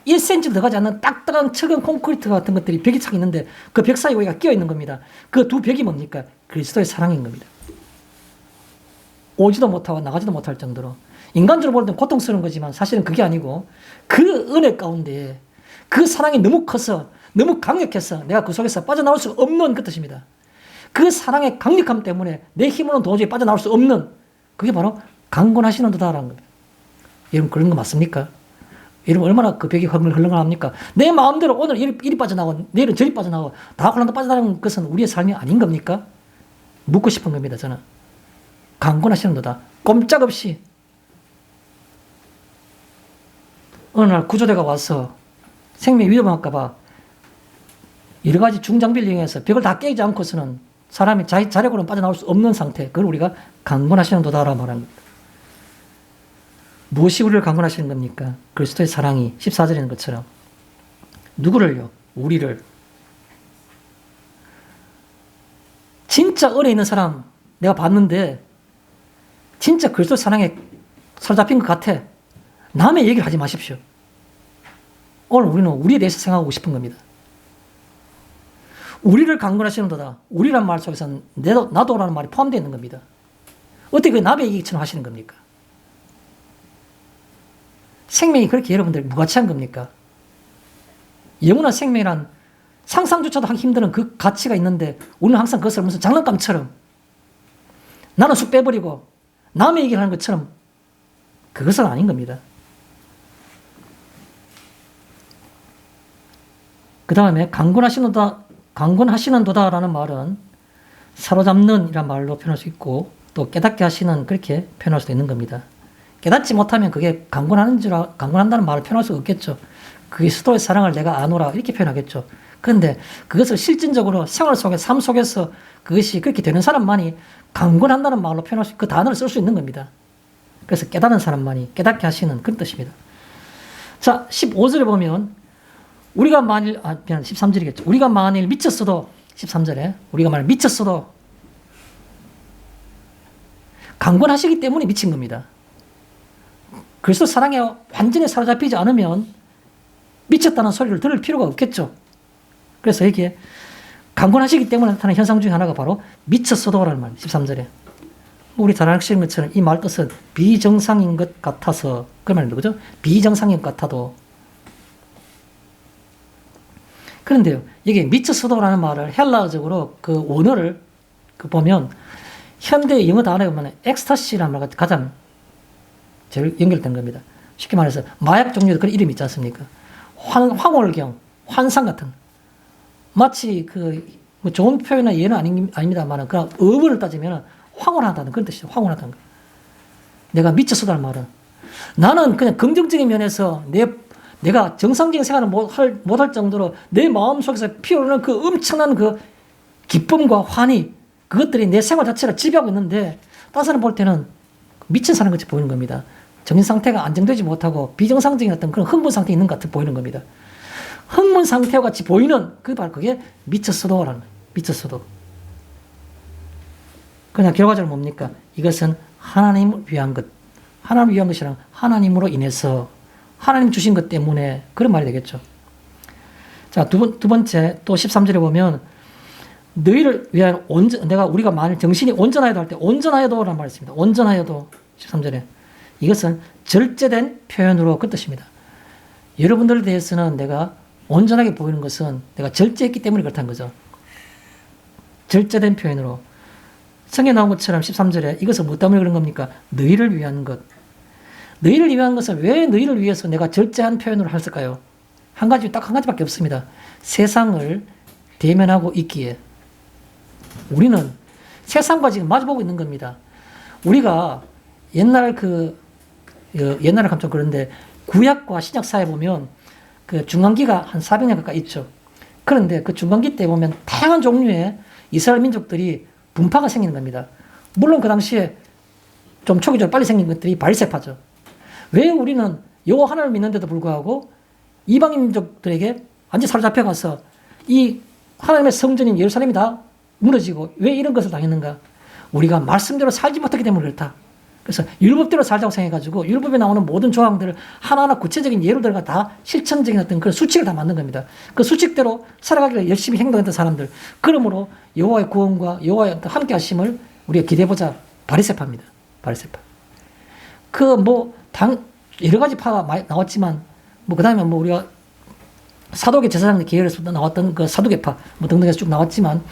1cm 들어가지 않는 딱딱한 척은 콘크리트 같은 것들이 벽이 착 있는데 그 벽 사이에 우리가 끼어 있는 겁니다. 그 두 벽이 뭡니까? 그리스도의 사랑인 겁니다. 오지도 못하고 나가지도 못할 정도로 인간적으로 볼 때는 고통스러운 거지만 사실은 그게 아니고 그 은혜 가운데 그 사랑이 너무 커서 너무 강력해서 내가 그 속에서 빠져나올 수 없는 그 뜻입니다. 그 사랑의 강력함 때문에 내 힘으로는 도저히 빠져나올 수 없는 그게 바로 강권하시는 도다라는 겁니다. 여러분 그런 거 맞습니까? 여러분 얼마나 그 벽이 흘렁흘렁합니까? 내 마음대로 오늘 이리 빠져나오고 내일은 저리 빠져나오고 다 홀란다 빠져나가는 것은 우리의 삶이 아닌 겁니까? 묻고 싶은 겁니다. 저는. 강권하시는 도다. 꼼짝없이 어느 날 구조대가 와서 생명이 위험할까 봐 여러 가지 중장비를 이용해서 벽을 다 깨지 않고서는 사람이 자력으로는 빠져나올 수 없는 상태. 그걸 우리가 강권하시는 도다라고 말하는 겁니다. 무엇이 우리를 강권하시는 겁니까? 그리스도의 사랑이 14절에 있는 것처럼. 누구를요? 우리를. 진짜 은혜 있는 사람 내가 봤는데 진짜 그리스도 사랑에 사로잡힌 것 같아. 남의 얘기를 하지 마십시오. 오늘 우리는 우리에 대해서 생각하고 싶은 겁니다. 우리를 강권하시는 도다. 우리란 말 속에서는 나도라는 말이 포함되어 있는 겁니다. 어떻게 그 남의 얘기처럼 하시는 겁니까? 생명이 그렇게 여러분들 무가치한 겁니까? 영원한 생명이란 상상조차도 하기 힘든 그 가치가 있는데 우리는 항상 그것을 무슨 장난감처럼 나는 쑥 빼버리고 남의 얘기를 하는 것처럼 그것은 아닌 겁니다. 그 다음에 강권하시는 도다라는 말은 사로잡는 이란 말로 표현할 수 있고 또 깨닫게 하시는 그렇게 표현할 수도 있는 겁니다. 깨닫지 못하면 그게 강권한다는 말을 표현할 수가 없겠죠. 그리스도의 사랑을 내가 아노라 이렇게 표현하겠죠. 그런데 그것을 실질적으로 생활 속에 삶 속에서 그것이 그렇게 되는 사람만이 강권한다는 말로 표현할 수 그 단어를 쓸 수 있는 겁니다. 그래서 깨닫는 사람만이 깨닫게 하시는 그런 뜻입니다. 자, 15절에 보면 우리가 만일 13절이겠죠. 우리가 만일 미쳤어도 13절에 우리가 만일 미쳤어도 강권하시기 때문에 미친 겁니다. 그리스도 사랑에 완전히 사로잡히지 않으면 미쳤다는 소리를 들을 필요가 없겠죠. 그래서 여기에 강권하시기 때문에 나타나는 현상 중에 하나가 바로 미쳤어도라는 말, 13절에. 우리 잘 아시는 것처럼 이 말 뜻은 비정상인 것 같아서, 그 말입니다. 그죠? 비정상인 것 같아도. 그런데요, 이게 미처서도라는 말을 헬라어적으로 그 원어를 보면 현대 영어 단어에 보면 엑스타시라는 말과 가장 제일 연결된 겁니다. 쉽게 말해서 마약 종류도 그런 이름이 있지 않습니까? 황홀경, 환상 같은. 마치 뭐 좋은 표현이나 예는 아닙니다만, 그냥 어원을 따지면 황홀하다는 그런 뜻이죠. 황홀하다는 거. 내가 미쳤어다는 말은. 나는 그냥 긍정적인 면에서 내가 정상적인 생활을 못할 정도로 내 마음속에서 피어오르는 그 엄청난 그 기쁨과 환희, 그것들이 내 생활 자체를 지배하고 있는데, 다른 사람 볼 때는 미친 사람 같이 보이는 겁니다. 정신 상태가 안정되지 못하고 비정상적인 어떤 그런 흥분 상태에 있는 것 같아 보이는 겁니다. 흥분 상태와 같이 보이는 그게 미쳤어도라는 거예요. 미쳤어도. 그냥 결과적으로 뭡니까? 이것은 하나님을 위한 것. 하나님을 위한 것이랑 하나님으로 인해서 하나님 주신 것 때문에 그런 말이 되겠죠. 자, 두 번째 또 13절에 보면 너희를 위한 우리가 만일 정신이 온전하여도 할 때 온전하여도라는 말이 있습니다. 온전하여도 13절에 이것은 절제된 표현으로 그 뜻입니다. 여러분들에 대해서는 내가 온전하게 보이는 것은 내가 절제했기 때문에 그렇다는 거죠. 절제된 표현으로. 성경에 나온 것처럼 13절에 이것은 뭐 때문에 그런 겁니까? 너희를 위한 것. 너희를 위한 것은 왜 너희를 위해서 내가 절제한 표현으로 했을까요? 딱 한 가지밖에 없습니다. 세상을 대면하고 있기에. 우리는 세상과 지금 마주보고 있는 겁니다. 우리가 옛날에 가면 좀 그런데 구약과 신약 사이에 보면 그 중간기가 한 400년 가까이 있죠. 그런데 그 중간기 때 보면 다양한 종류의 이스라엘 민족들이 분파가 생기는 겁니다. 물론 그 당시에 좀 초기적으로 빨리 생긴 것들이 바리새파죠. 왜 우리는 여호와 하나님을 믿는데도 불구하고 이방인 민족들에게 완전히 사로잡혀가서 이 하나님의 성전인 예루살렘이 다 무너지고 왜 이런 것을 당했는가? 우리가 말씀대로 살지 못하기 때문에 그렇다. 그래서 율법대로 살자고 생각해가지고 율법에 나오는 모든 조항들을 하나하나 구체적인 예로들과 다 실천적인 어떤 그런 수칙을 다 만든 겁니다. 그 수칙대로 살아가기를 열심히 행동했던 사람들. 그러므로 여호와의 구원과 여호와의 함께 하심을 우리가 기대해보자. 바리새파입니다. 바리새파. 여러 가지 파가 많이 나왔지만, 그 다음에 우리가 사도계 제사장 계열에서 나왔던 그 사두개파, 등등해서 쭉 나왔지만,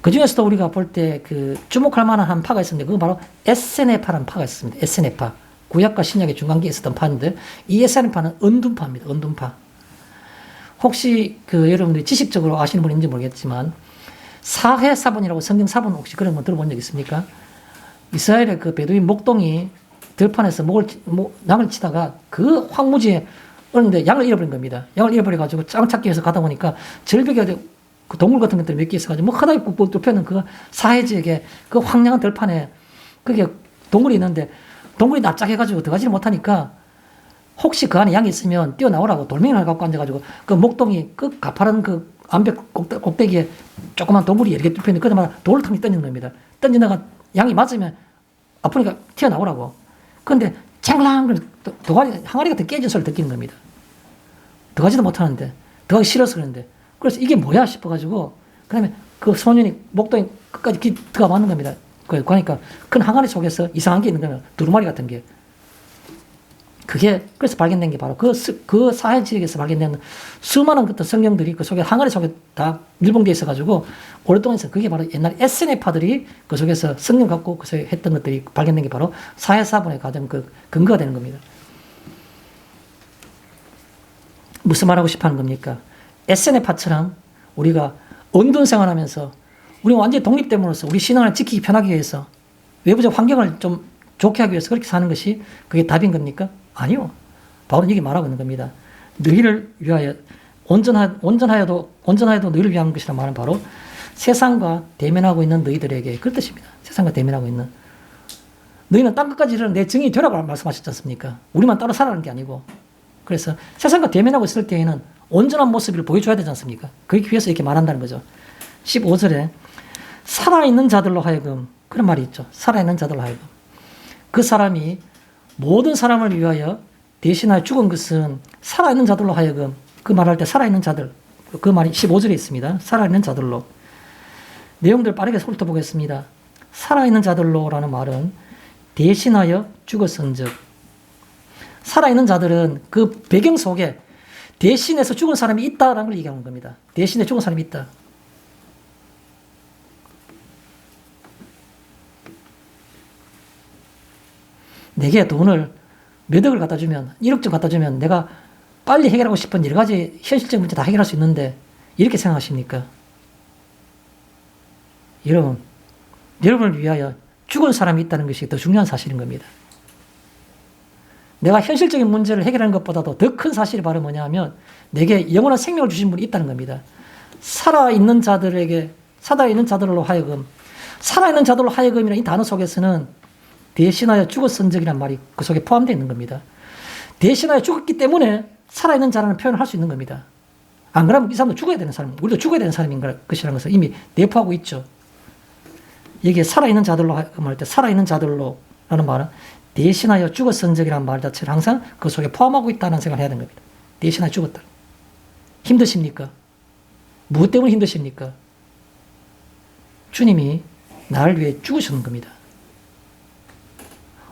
그 중에서도 우리가 볼 때 주목할 만한 한 파가 있었는데, 그건 바로 에세네파라는 파가 있습니다. 에세네파. 구약과 신약의 중간기에 있었던 파인데, 이 에세네파는 언둔파입니다. 언둔파. 혹시 여러분들이 지식적으로 아시는 분인지 모르겠지만, 사해사본이라고 성경 사본 혹시 그런 거 들어본 적 있습니까? 이스라엘의 베두인 목동이 들판에서 양을 치다가 그 황무지에 어는데 양을 잃어버린 겁니다. 양을 잃어버려가지고 짱 찾기 위해서 가다 보니까 절벽에 그 동물 같은 것들이 몇 개 있어가지고 하나의 굽고좁혀는 그 사해지역에 그 황량한 들판에 그게 동물이 있는데 동물이 납작해가지고 들어가지를 못하니까 혹시 그 안에 양이 있으면 뛰어나오라고 돌멩이를 갖고 앉아가지고 그 목동이 그 가파른 그 암벽 꼭대기에 조그만 동물이 이렇게 뚫혀있는데 그때마다 돌을 탕이 던지는 겁니다. 던지다가 양이 맞으면 아프니까 튀어나오라고. 그런데 쨍랑 항아리 같은 깨진 소리를 듣기는 겁니다. 들어가지도 못하는데 들어가기 싫어서 그러는데 그래서 이게 뭐야 싶어가지고 그 다음에 그 소년이 목동이 끝까지 들어가 맞는 겁니다. 그러니까 큰 항아리 속에서 이상한 게 있는 거예요. 두루마리 같은 게. 그래서 발견된 게 바로 그 사해 지역에서 발견된 수많은 그때 성경들이 그 속에 항아리 속에 다 밀봉되어 있어가지고 오랫동안 있어요. 그게 바로 옛날 에스네파들이 그 속에서 성경 갖고 그 속에 했던 것들이 발견된 게 바로 사해사본의 가장 근거가 되는 겁니다. 무슨 말하고 싶어 하는 겁니까? 에스네파처럼 우리가 언둔 생활하면서 우리가 완전히 독립됨으로써 우리 신앙을 지키기 편하기 위해서 외부적 환경을 좀 좋게 하기 위해서 그렇게 사는 것이 그게 답인 겁니까? 아니요. 바울은 이게 말하고 있는 겁니다. 너희를 위하여 온전하여도 너희를 위한 것이라 말은 바로 세상과 대면하고 있는 너희들에게 그 뜻입니다. 세상과 대면하고 있는 너희는 땅끝까지 이르는 내 증인이 되라고 말씀하셨지 않습니까? 우리만 따로 살아가는 게 아니고 그래서 세상과 대면하고 있을 때에는 온전한 모습을 보여줘야 되지 않습니까? 그렇기 위해서 이렇게 말한다는 거죠. 15절에 살아있는 자들로 하여금 그런 말이 있죠. 살아있는 자들로 하여금 그 사람이 모든 사람을 위하여 대신하여 죽은 것은 살아있는 자들로 하여금 그 말할 때 살아있는 자들 그 말이 15절에 있습니다. 살아있는 자들로 내용들 빠르게 훑어보겠습니다. 살아있는 자들로라는 말은 대신하여 죽었은즉 살아있는 자들은 그 배경 속에 대신해서 죽은 사람이 있다라는 걸 얘기하는 겁니다. 대신에 죽은 사람이 있다. 내게 돈을 몇 억을 갖다 주면, 1억쯤 갖다 주면 내가 빨리 해결하고 싶은 여러 가지 현실적 문제 다 해결할 수 있는데 이렇게 생각하십니까? 여러분, 여러분을 위하여 죽은 사람이 있다는 것이 더 중요한 사실인 겁니다. 내가 현실적인 문제를 해결하는 것보다도 더 큰 사실이 바로 뭐냐 하면 내게 영원한 생명을 주신 분이 있다는 겁니다. 살아있는 자들로 하여금이라는 이 단어 속에서는 대신하여 죽었은적이라는 말이 그 속에 포함되어 있는 겁니다. 대신하여 죽었기 때문에 살아있는 자라는 표현을 할 수 있는 겁니다. 안 그러면 이 사람도 죽어야 되는 사람, 우리도 죽어야 되는 사람인 것이라는 것을 이미 내포하고 있죠. 여기에 살아있는 자들로 할 때 살아있는 자들로라는 말은 대신하여 죽었은적이라는 말 자체를 항상 그 속에 포함하고 있다는 생각을 해야 되는 겁니다. 대신하여 죽었다. 힘드십니까? 무엇 때문에 힘드십니까? 주님이 나를 위해 죽으셨는 겁니다.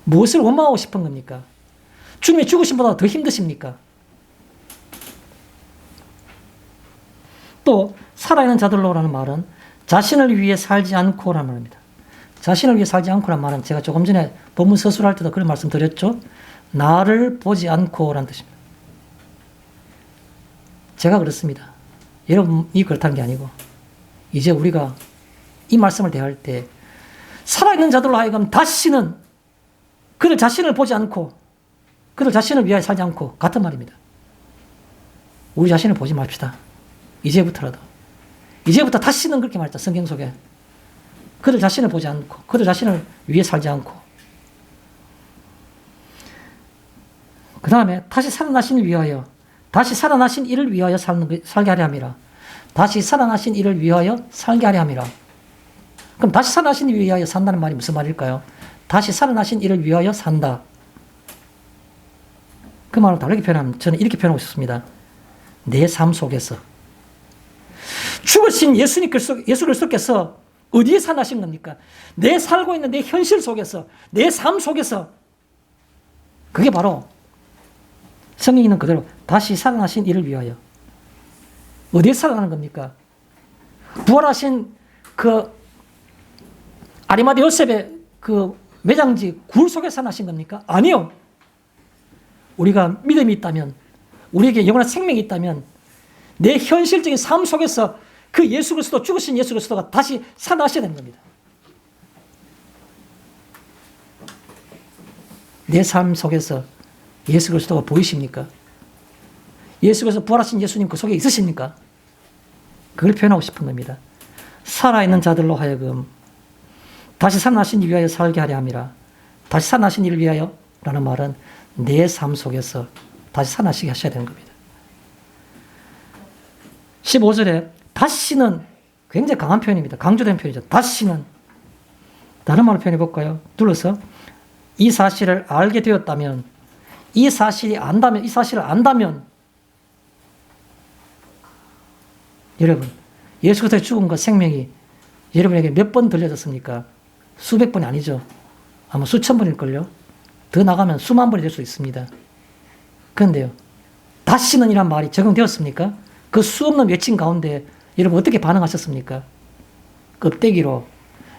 무엇을 원망하고 싶은 겁니까? 주님의 죽으심보다 더 힘드십니까? 또 살아있는 자들로라는 말은 자신을 위해 살지 않고라는 말입니다. 자신을 위해 살지 않고라는 말은 제가 조금 전에 본문 서술할 때도 그런 말씀 드렸죠. 나를 보지 않고라는 뜻입니다. 제가 그렇습니다. 여러분이 그렇다는 게 아니고 이제 우리가 이 말씀을 대할 때 살아있는 자들로 하여금 다시는 그들 자신을 보지 않고 그들 자신을 위하여 살지 않고 같은 말입니다. 우리 자신을 보지 맙시다. 이제부터라도. 이제부터 다시는 그렇게 말했다. 성경 속에. 그들 자신을 보지 않고 그들 자신을 위해 살지 않고 그 다음에 다시 살아나신 이를 위하여 살게 하려 함이라. 다시 살아나신 이를 위하여 살게 하려 함이라. 그럼 다시 살아나신 이를 위하여 산다는 말이 무슨 말일까요? 다시 살아나신 이를 위하여 산다. 그 말을 다르게 표현하면 저는 이렇게 표현하고 싶습니다. 내 삶 속에서 죽으신 예수 그리스도께서 어디에 살아나신 겁니까? 내 살고 있는 내 현실 속에서, 내 삶 속에서 그게 바로 성경에 있는 그대로 다시 살아나신 이를 위하여. 어디에 살아나는 겁니까? 부활하신 그 아리마대 요셉의 그 매장지 굴 속에 살아나신 겁니까? 아니요. 우리가 믿음이 있다면, 우리에게 영원한 생명이 있다면 내 현실적인 삶 속에서 그 예수 그리스도, 죽으신 예수 그리스도가 다시 살아나셔야 되는 겁니다. 내 삶 속에서 예수 그리스도가 보이십니까? 예수 그리스도 부활하신 예수님 그 속에 있으십니까? 그걸 표현하고 싶은 겁니다. 살아있는 자들로 하여금 다시 살아나신 이를 위하여 살게 하려 함이라. 다시 살아나신 이를 위하여 라는 말은 내 삶 속에서 다시 살아나시게 하셔야 되는 겁니다. 15절에 다시는 굉장히 강한 표현입니다. 강조된 표현이죠. 다시는. 다른 말로 표현해 볼까요? 둘러서 이 사실을 알게 되었다면, 이 사실을 안다면, 여러분, 예수 그리스도의 죽음과 생명이 여러분에게 몇 번 들려졌습니까? 수백 번이 아니죠. 아마 수천 번일걸요. 더 나가면 수만 번이 될 수 있습니다. 그런데요, 다시는 이란 말이 적용되었습니까? 그 수없는 외침 가운데 여러분 어떻게 반응하셨습니까? 껍데기로,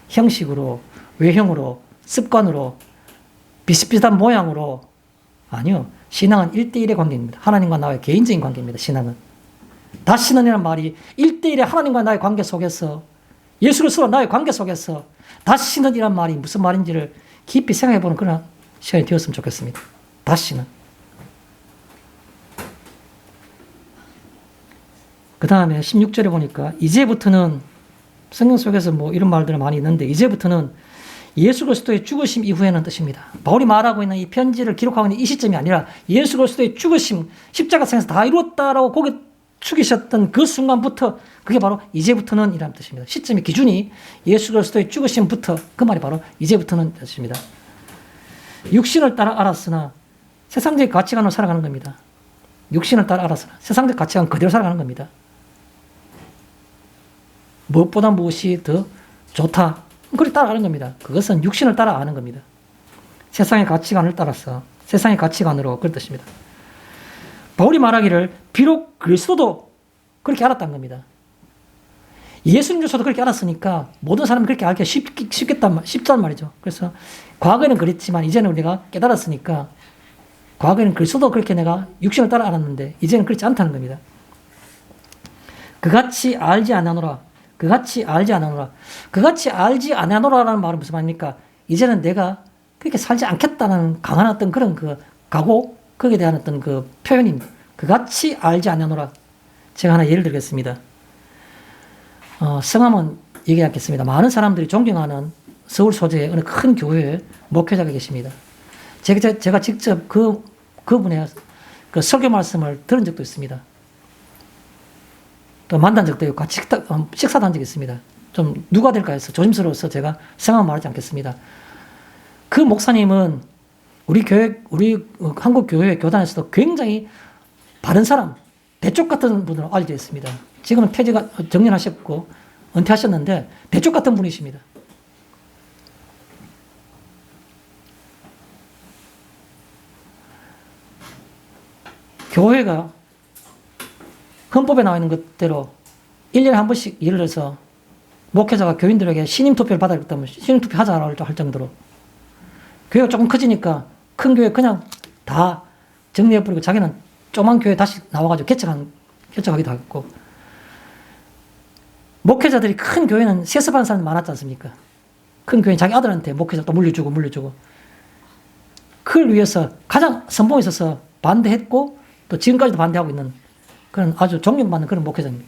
형식으로, 외형으로, 습관으로, 비슷비슷한 모양으로. 아니요. 신앙은 1대1의 관계입니다. 하나님과 나의 개인적인 관계입니다. 신앙은. 다시는 이란 말이 1대1의 하나님과 나의 관계 속에서, 예수 그리스도와 나의 관계 속에서 다시는 이란 말이 무슨 말인지를 깊이 생각해보는 그런 시간이 되었으면 좋겠습니다. 다시는. 그 다음에 16절에 보니까 이제부터는, 성경 속에서 뭐 이런 말들이 많이 있는데, 이제부터는 예수 그리스도의 죽으심 이후에는 뜻입니다. 바울이 말하고 있는 이 편지를 기록하고 있는 이 시점이 아니라 예수 그리스도의 죽으심, 십자가상에서 다 이루었다라고 고개 숙이셨던 그 순간부터, 그게 바로 이제부터는 이라는 뜻입니다. 시점의 기준이 예수 그리스도의 죽으심부터, 그 말이 바로 이제부터는 뜻입니다. 육신을 따라 알았으나 세상적 가치관으로 살아가는 겁니다. 육신을 따라 알았으나 세상적 가치관 그대로 살아가는 겁니다. 무엇보다 무엇이 더 좋다, 그렇게 따라가는 겁니다. 그것은 육신을 따라 아는 겁니다. 세상의 가치관을 따라서, 세상의 가치관으로, 그런 뜻입니다. 바울이 말하기를 비록 그리스도도 그렇게 알았다는 겁니다. 예수님조차도 그렇게 알았으니까 모든 사람이 그렇게 알기가 쉽단 말이죠. 그래서 과거에는 그랬지만 이제는 우리가 깨달았으니까 과거에는 그리스도도 그렇게 내가 육신을 따라 알았는데 이제는 그렇지 않다는 겁니다. 그같이 알지 아니하노라. 그같이 알지 아니하노라. 그같이 알지 아니하노라라는 말은 무슨 말입니까? 이제는 내가 그렇게 살지 않겠다는 강한 어떤 그런 그 각오, 거기에 대한 어떤 그 표현입니다. 그같이 알지 아니하노라. 제가 하나 예를 들겠습니다. 성함은 얘기하지 않겠습니다. 많은 사람들이 존경하는 서울 소재의 어느 큰 교회에 목회자가 계십니다. 제가 직접 그분의 그 설교 말씀을 들은 적도 있습니다. 또 만난 적도 있고 같이 식사도 한 적이 있습니다. 좀 누가 될까 해서 조심스러워서 제가 성함은 말하지 않겠습니다. 그 목사님은 우리 한국 교회 교단에서도 굉장히 바른 사람, 대쪽 같은 분으로 알려져 있습니다. 지금은 퇴직가 정년하셨고 은퇴하셨는데 대쪽 같은 분이십니다. 교회가 헌법에 나와 있는 것대로 1년에 한 번씩 예를 들어서 목회자가 교인들에게 신임 투표를 받아야겠다면 신임 투표 하자고 할 정도로 교회가 조금 커지니까 큰 교회 그냥 다 정리해버리고 자기는 조그만 교회 다시 나와가지고 개척하기도 하고 목회자들이 큰 교회는 세습하는 사람이 많았지 않습니까? 큰 교회는 자기 아들한테 목회자 또 물려주고 그걸 위해서 가장 선봉에 있어서 반대했고 또 지금까지도 반대하고 있는 그런 아주 존경받는 그런 목회자입니다.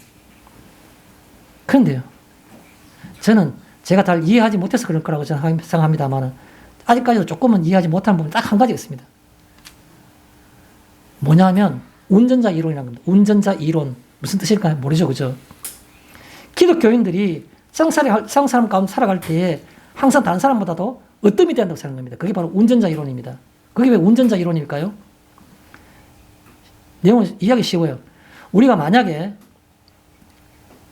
그런데요, 저는 제가 잘 이해하지 못해서 그럴 거라고 저는 생각합니다만 아직까지도 조금은 이해하지 못하는 부분이 딱 한 가지가 있습니다. 뭐냐면 운전자 이론이라는 겁니다. 운전자 이론. 무슨 뜻일까요? 모르죠. 그죠? 기독교인들이 세상 가운데 살아갈 때에 항상 다른 사람보다도 어뜸이 된다고 생각하는 겁니다. 그게 바로 운전자 이론입니다. 그게 왜 운전자 이론일까요? 내용은 이해하기 쉬워요. 우리가 만약에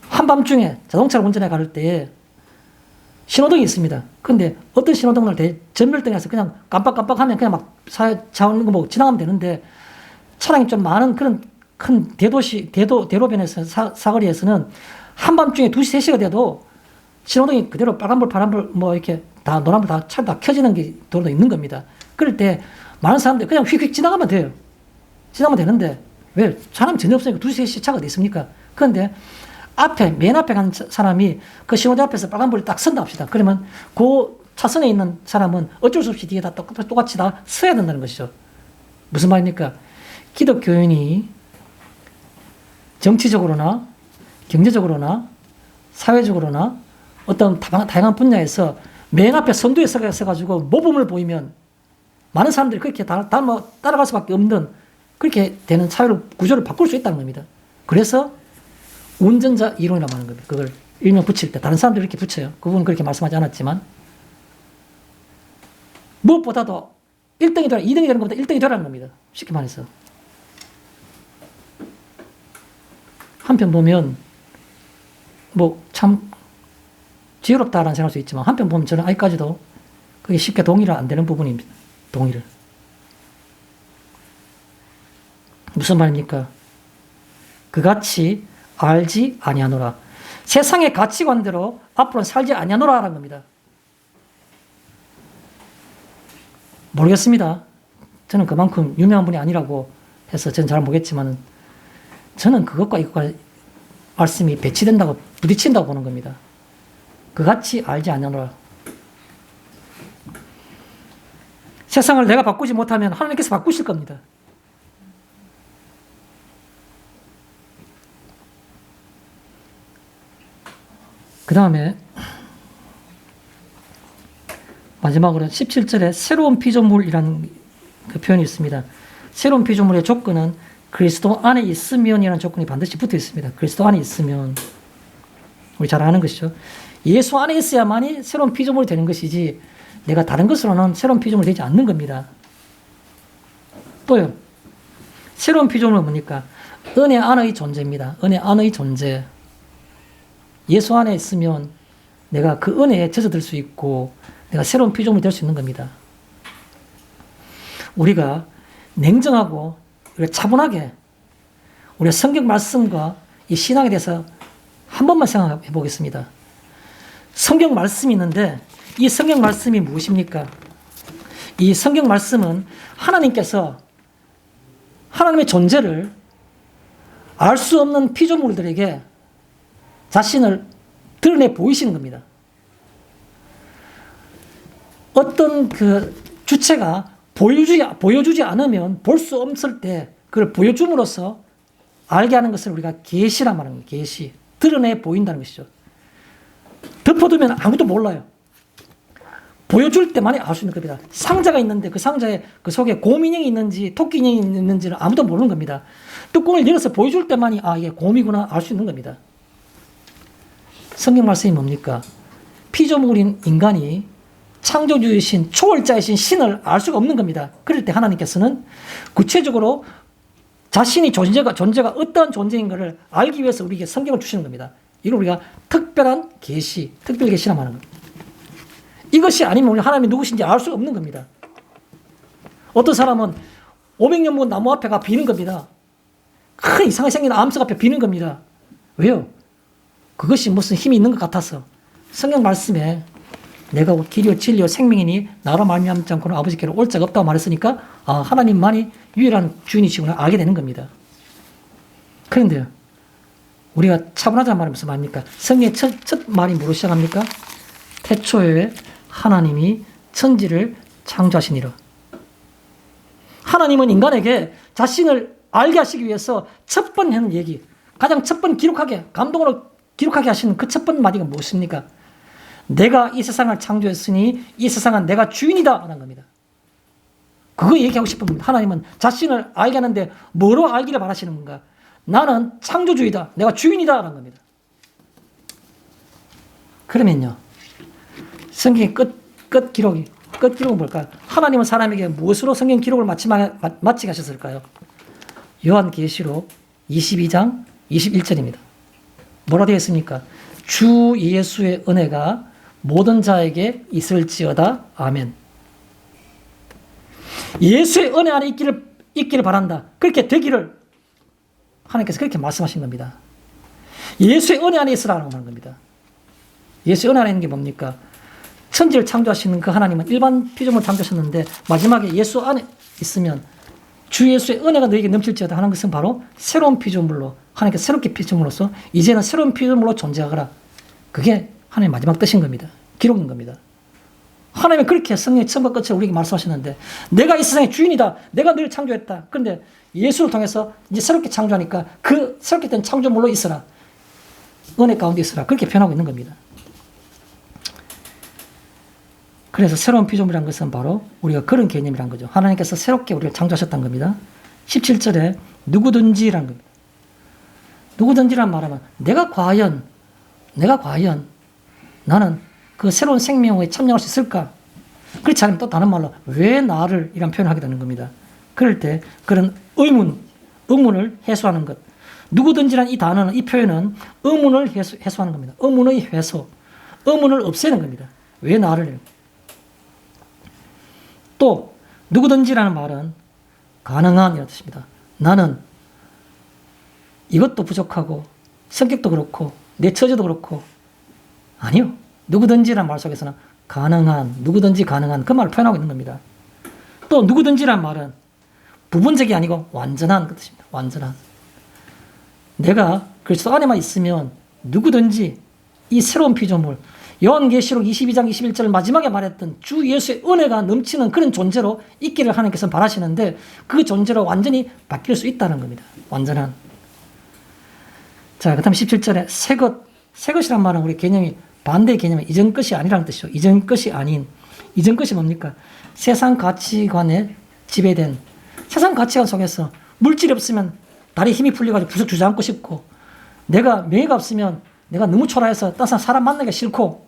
한밤중에 자동차를 운전해 갈 때에 신호등이 있습니다. 근데 어떤 신호등을 전멸등에서 그냥 깜빡깜빡하면 그냥 막 자오는 거 보고 지나가면 되는데 차량이 좀 많은 그런 큰 대로변에서 사거리에서는 한밤중에 2시, 3시가 돼도 신호등이 그대로 빨간불, 파란불, 뭐 이렇게 다 노란불 다 켜지는 게 도로도 있는 겁니다. 그럴 때 많은 사람들이 그냥 휙휙 지나가면 돼요. 지나가면 되는데 왜? 사람이 전혀 없으니까 2시, 3시 차가 어디 있습니까? 그런데 맨 앞에 간 사람이 그 신호등 앞에서 빨간불이 딱 선다 합시다. 그러면 그 차선에 있는 사람은 어쩔 수 없이 뒤에 다 똑같이 다 서야 된다는 것이죠. 무슨 말입니까? 기독교인이 정치적으로나 경제적으로나 사회적으로나 어떤 다양한 분야에서 맨 앞에 선두에 서가지고 모범을 보이면 많은 사람들이 그렇게 따라갈 수밖에 없는 그렇게 되는 사회를 구조를 바꿀 수 있다는 겁니다. 그래서 운전자 이론이라고 하는 겁니다. 그걸 일명 붙일 때 다른 사람들이 이렇게 붙여요. 그분은 그렇게 말씀하지 않았지만 무엇보다도 1등이 되라, 2등이 되는 것보다 1등이 되라는 겁니다. 쉽게 말해서. 한편 보면 뭐 참 지혜롭다라는 생각할 수 있지만 한편 보면 저는 아직까지도 그게 쉽게 동의를 안 되는 부분입니다. 동의를. 무슨 말입니까? 그같이 알지 아니하노라. 세상의 가치관대로 앞으로 살지 아니하노라라는 겁니다. 모르겠습니다. 저는 그만큼 유명한 분이 아니라고 해서 저는 잘 모르겠지만 저는 그것과 이것과 말씀이 배치된다고 부딪힌다고 보는 겁니다. 그같이 알지 아니하노라. 세상을 내가 바꾸지 못하면 하나님께서 바꾸실 겁니다. 그 다음에 마지막으로 17절에 새로운 피조물이라는 그 표현이 있습니다. 새로운 피조물의 조건은 그리스도 안에 있으면이라는 조건이 반드시 붙어 있습니다. 그리스도 안에 있으면. 우리 잘 아는 것이죠. 예수 안에 있어야만이 새로운 피조물이 되는 것이지 내가 다른 것으로는 새로운 피조물이 되지 않는 겁니다. 또요. 새로운 피조물은 뭡니까? 은혜 안의 존재입니다. 은혜 안의 존재. 예수 안에 있으면 내가 그 은혜에 젖어들 수 있고 내가 새로운 피조물이 될 수 있는 겁니다. 우리가 냉정하고 차분하게 우리 성경 말씀과 이 신앙에 대해서 한 번만 생각해 보겠습니다. 성경 말씀이 있는데 이 성경 말씀이 무엇입니까? 이 성경 말씀은 하나님께서 하나님의 존재를 알 수 없는 피조물들에게 자신을 드러내 보이시는 겁니다. 어떤 그 주체가 보여주지 않으면 볼 수 없을 때 그걸 보여줌으로써 알게 하는 것을 우리가 계시란 말입니다. 계시. 드러내 보인다는 것이죠. 덮어두면 아무도 몰라요. 보여줄 때만이 알 수 있는 겁니다. 상자가 있는데 그 상자에 그 속에 곰 인형이 있는지 토끼 인형이 있는지는 아무도 모르는 겁니다. 뚜껑을 열어서 보여줄 때만이 이게 곰이구나 알 수 있는 겁니다. 성경 말씀이 뭡니까? 피조물인 인간이 창조주이신 초월자이신 신을 알 수가 없는 겁니다. 그럴 때 하나님께서는 구체적으로 자신이 존재가 어떠한 존재인가를 알기 위해서 우리에게 성경을 주시는 겁니다. 이걸 우리가 특별한 계시, 특별 계시라고 하는 겁니다. 이것이 아니면 우리 하나님이 누구신지 알 수가 없는 겁니다. 어떤 사람은 500년 묵은 나무 앞에 가 비는 겁니다. 큰 이상하게 생긴 암석 앞에 비는 겁니다. 왜요? 그것이 무슨 힘이 있는 것 같아서. 성경 말씀에 내가 길이요 진리요 생명이니 나로 말미암지 않고는 아버지께로 올 자가 없다고 말했으니까 하나님만이 유일한 주인이시구나 알게 되는 겁니다. 그런데 우리가 차분하자는 말이 무슨 말입니까? 성경의 첫 말이 뭐로 시작합니까? 태초에 하나님이 천지를 창조하시니라. 하나님은 인간에게 자신을 알게 하시기 위해서 첫 번 하는 얘기, 가장 첫 번 기록하게, 감동으로 기록하게 하시는 그 첫 번 마디가 무엇입니까? 내가 이 세상을 창조했으니 이 세상은 내가 주인이다 하는 겁니다. 그거 얘기하고 싶은 겁니다. 하나님은 자신을 알게 하는데 뭐로 알기를 바라시는 건가? 나는 창조주이다. 내가 주인이다 하는 겁니다. 그러면요. 성경의 끝 기록은 뭘까요? 하나님은 사람에게 무엇으로 성경 기록을 마치게 하셨을까요? 요한계시록 22장 21절입니다. 뭐라 되어 있습니까? 주 예수의 은혜가 모든 자에게 있을지어다. 아멘. 예수의 은혜 안에 있기를 바란다. 그렇게 되기를 하나님께서 그렇게 말씀하신 겁니다. 예수의 은혜 안에 있으라고 하는 겁니다. 예수의 은혜 안에 있는 게 뭡니까? 천지를 창조하시는 그 하나님은 일반 피조물을 창조하셨는데 마지막에 예수 안에 있으면 주 예수의 은혜가 너에게 넘칠지어다 하는 것은 바로 새로운 피조물로 하나님께서 새롭게 피조물로서 이제는 새로운 피조물로 존재하거라. 그게 하나님의 마지막 뜻인 겁니다. 기록인 겁니다. 하나님은 그렇게 성령의 처음과 끝을 우리에게 말씀하셨는데 내가 이 세상의 주인이다. 내가 너를 창조했다. 그런데 예수를 통해서 이제 새롭게 창조하니까 그 새롭게 된 창조물로 있어라. 은혜 가운데 있어라. 그렇게 표현하고 있는 겁니다. 그래서 새로운 피조물이라는 것은 바로 우리가 그런 개념이란 거죠. 하나님께서 새롭게 우리를 창조하셨다는 겁니다. 17절에 누구든지라는 겁니다. 누구든지란 말하면 내가 과연 나는 그 새로운 생명에 참여할 수 있을까? 그렇지 않으면 또 다른 말로 왜 나를 이런 표현을 하게 되는 겁니다. 그럴 때 그런 의문을 해소하는 것. 누구든지란 이 단어는, 이 표현은 의문을 해소하는 겁니다. 의문의 해소, 의문을 없애는 겁니다. 왜 나를? 또 누구든지라는 말은 가능한 이라는 뜻입니다. 나는 이것도 부족하고 성격도 그렇고 내 처지도 그렇고 아니요. 누구든지라는 말 속에서는 누구든지 가능한 그 말을 표현하고 있는 겁니다. 또 누구든지라는 말은 부분적이 아니고 완전한 뜻입니다. 완전한. 내가 그리스도 안에만 있으면 누구든지 이 새로운 피조물 요한계시록 22장 21절 마지막에 말했던 주 예수의 은혜가 넘치는 그런 존재로 있기를 하나님께서 바라시는데 그 존재로 완전히 바뀔 수 있다는 겁니다. 완전한. 자, 그 다음 17절에 새 것이란 말은 우리 개념이 반대의 개념은 이전 것이 아니라는 뜻이죠. 이전 것이 아닌. 이전 것이 뭡니까? 세상 가치관에 지배된 세상 가치관 속에서 물질이 없으면 다리 힘이 풀려가지고 부서 주저앉고 싶고 내가 명예가 없으면 내가 너무 초라해서 다른 사람 만나기가 싫고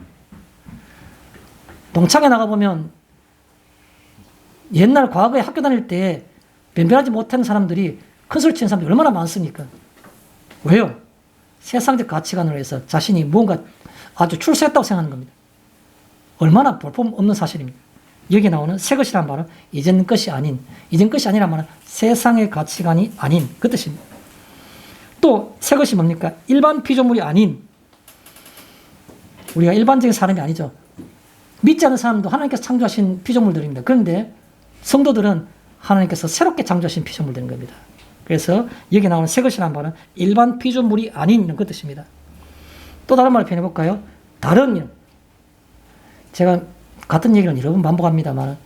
동창회 나가보면 옛날 과거에 학교 다닐 때 변변하지 못한 사람들이 큰 소리 치는 사람들이 얼마나 많습니까? 왜요? 세상적 가치관으로 해서 자신이 무언가 아주 출세했다고 생각하는 겁니다. 얼마나 볼품 없는 사실입니다. 여기 나오는 새 것이란 말은 이전 것이 아니란 말은 세상의 가치관이 아닌 그 뜻입니다. 또 새 것이 뭡니까? 일반 피조물이 아닌, 우리가 일반적인 사람이 아니죠. 믿지 않는 사람도 하나님께서 창조하신 피조물들입니다. 그런데 성도들은 하나님께서 새롭게 창조하신 피조물들인 겁니다. 그래서 여기 나오는 새 것이라는 말은 일반 피조물이 아닌 이런 그 뜻입니다. 또 다른 말을 표현해 볼까요? 다른 일. 제가 같은 얘기를 여러 번 반복합니다만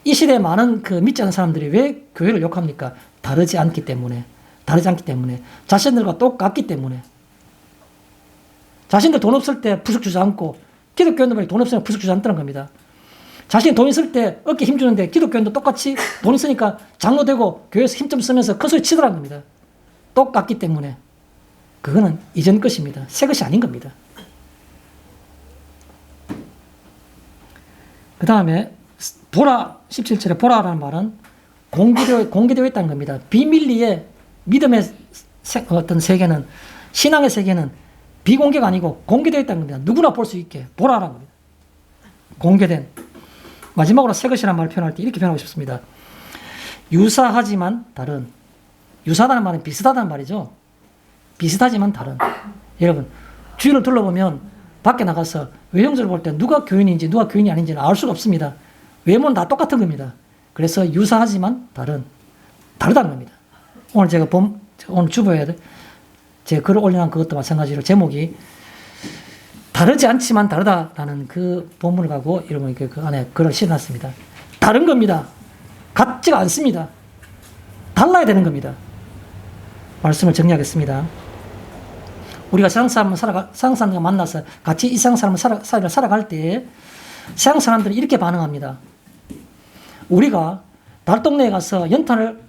이 시대에 많은 그 믿지 않는 사람들이 왜 교회를 욕합니까? 다르지 않기 때문에. 자신들과 똑같기 때문에. 자신들 돈 없을 때 부석 주지 않고 기독교인들이 돈 없으면 부석 주지 않다는 겁니다. 자신이 돈 있을 때 어깨 힘주는데 기독교인도 똑같이 돈 있으니까 장로 되고 교회에서 힘 좀 쓰면서 큰 소리 치더라는 겁니다. 똑같기 때문에. 그거는 이전 것입니다. 새 것이 아닌 겁니다. 그 다음에 보라, 17절에 보라라는 말은 공개되어 있다는 겁니다. 비밀리에 믿음의 어떤 세계는, 신앙의 세계는 비공개가 아니고 공개되어 있다는 겁니다. 누구나 볼 수 있게 보라라는 겁니다. 공개된. 마지막으로 새 것이라는 말을 표현할 때 이렇게 표현하고 싶습니다. 유사하지만 다른. 유사하다는 말은 비슷하다는 말이죠. 비슷하지만 다른. 여러분, 주위를 둘러보면 밖에 나가서 외형적으로 볼 때 누가 교인인지 누가 교인이 아닌지는 알 수가 없습니다. 외모는 다 똑같은 겁니다. 그래서 유사하지만 다른. 다르다는 겁니다. 오늘 제가 오늘 주보에 제가 글을 올려놓은 그것도 마찬가지로 제목이 다르지 않지만 다르다라는 그 본문을 가고 여러분 그 안에 글을 실어놨습니다. 다른 겁니다. 같지가 않습니다. 달라야 되는 겁니다. 말씀을 정리하겠습니다. 우리가 세상 사람과 만나서 같이 이 세상 사회를 살아갈 때 세상 사람들이 이렇게 반응합니다. 우리가 다른 동네에 가서 연탄을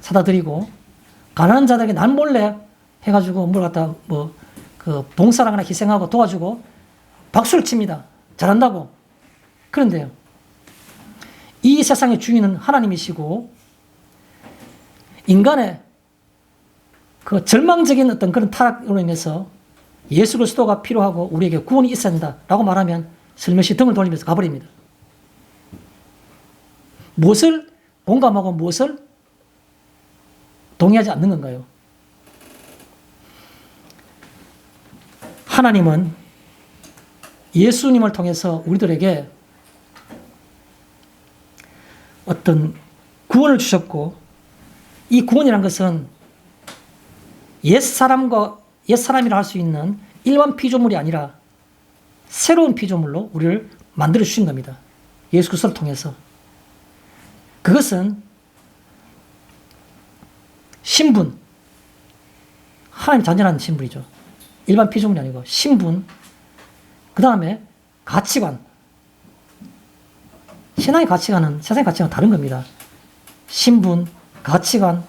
사다 드리고 가난한 자들에게 남몰래 해가지고 뭘 갖다 그 봉사를 하나 희생하고 도와주고 박수를 칩니다. 잘한다고. 그런데요, 이 세상의 주인은 하나님이시고 인간의 그 절망적인 어떤 그런 타락으로 인해서 예수 그리스도가 필요하고 우리에게 구원이 있어야 한다라고 말하면 슬며시 등을 돌리면서 가버립니다. 무엇을 공감하고 무엇을 동의하지 않는 건가요? 하나님은 예수님을 통해서 우리들에게 어떤 구원을 주셨고 이 구원이라는 것은 옛사람이라 할 수 있는 일반 피조물이 아니라 새로운 피조물로 우리를 만들어 주신 겁니다. 예수 그리스도를 통해서. 그것은 신분, 하나님 자녀라는 신분이죠. 일반 피조물이 아니고 신분, 그 다음에 가치관. 신앙의 가치관은 세상의 가치관은 다른 겁니다. 신분, 가치관,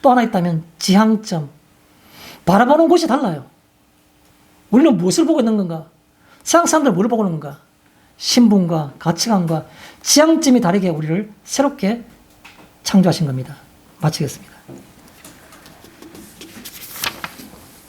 또 하나 있다면 지향점. 바라보는 곳이 달라요. 우리는 무엇을 보고 있는 건가? 세상 사람들은 뭘 보고 있는 건가? 신분과 가치관과 지향점이 다르게 우리를 새롭게 창조하신 겁니다. 마치겠습니다.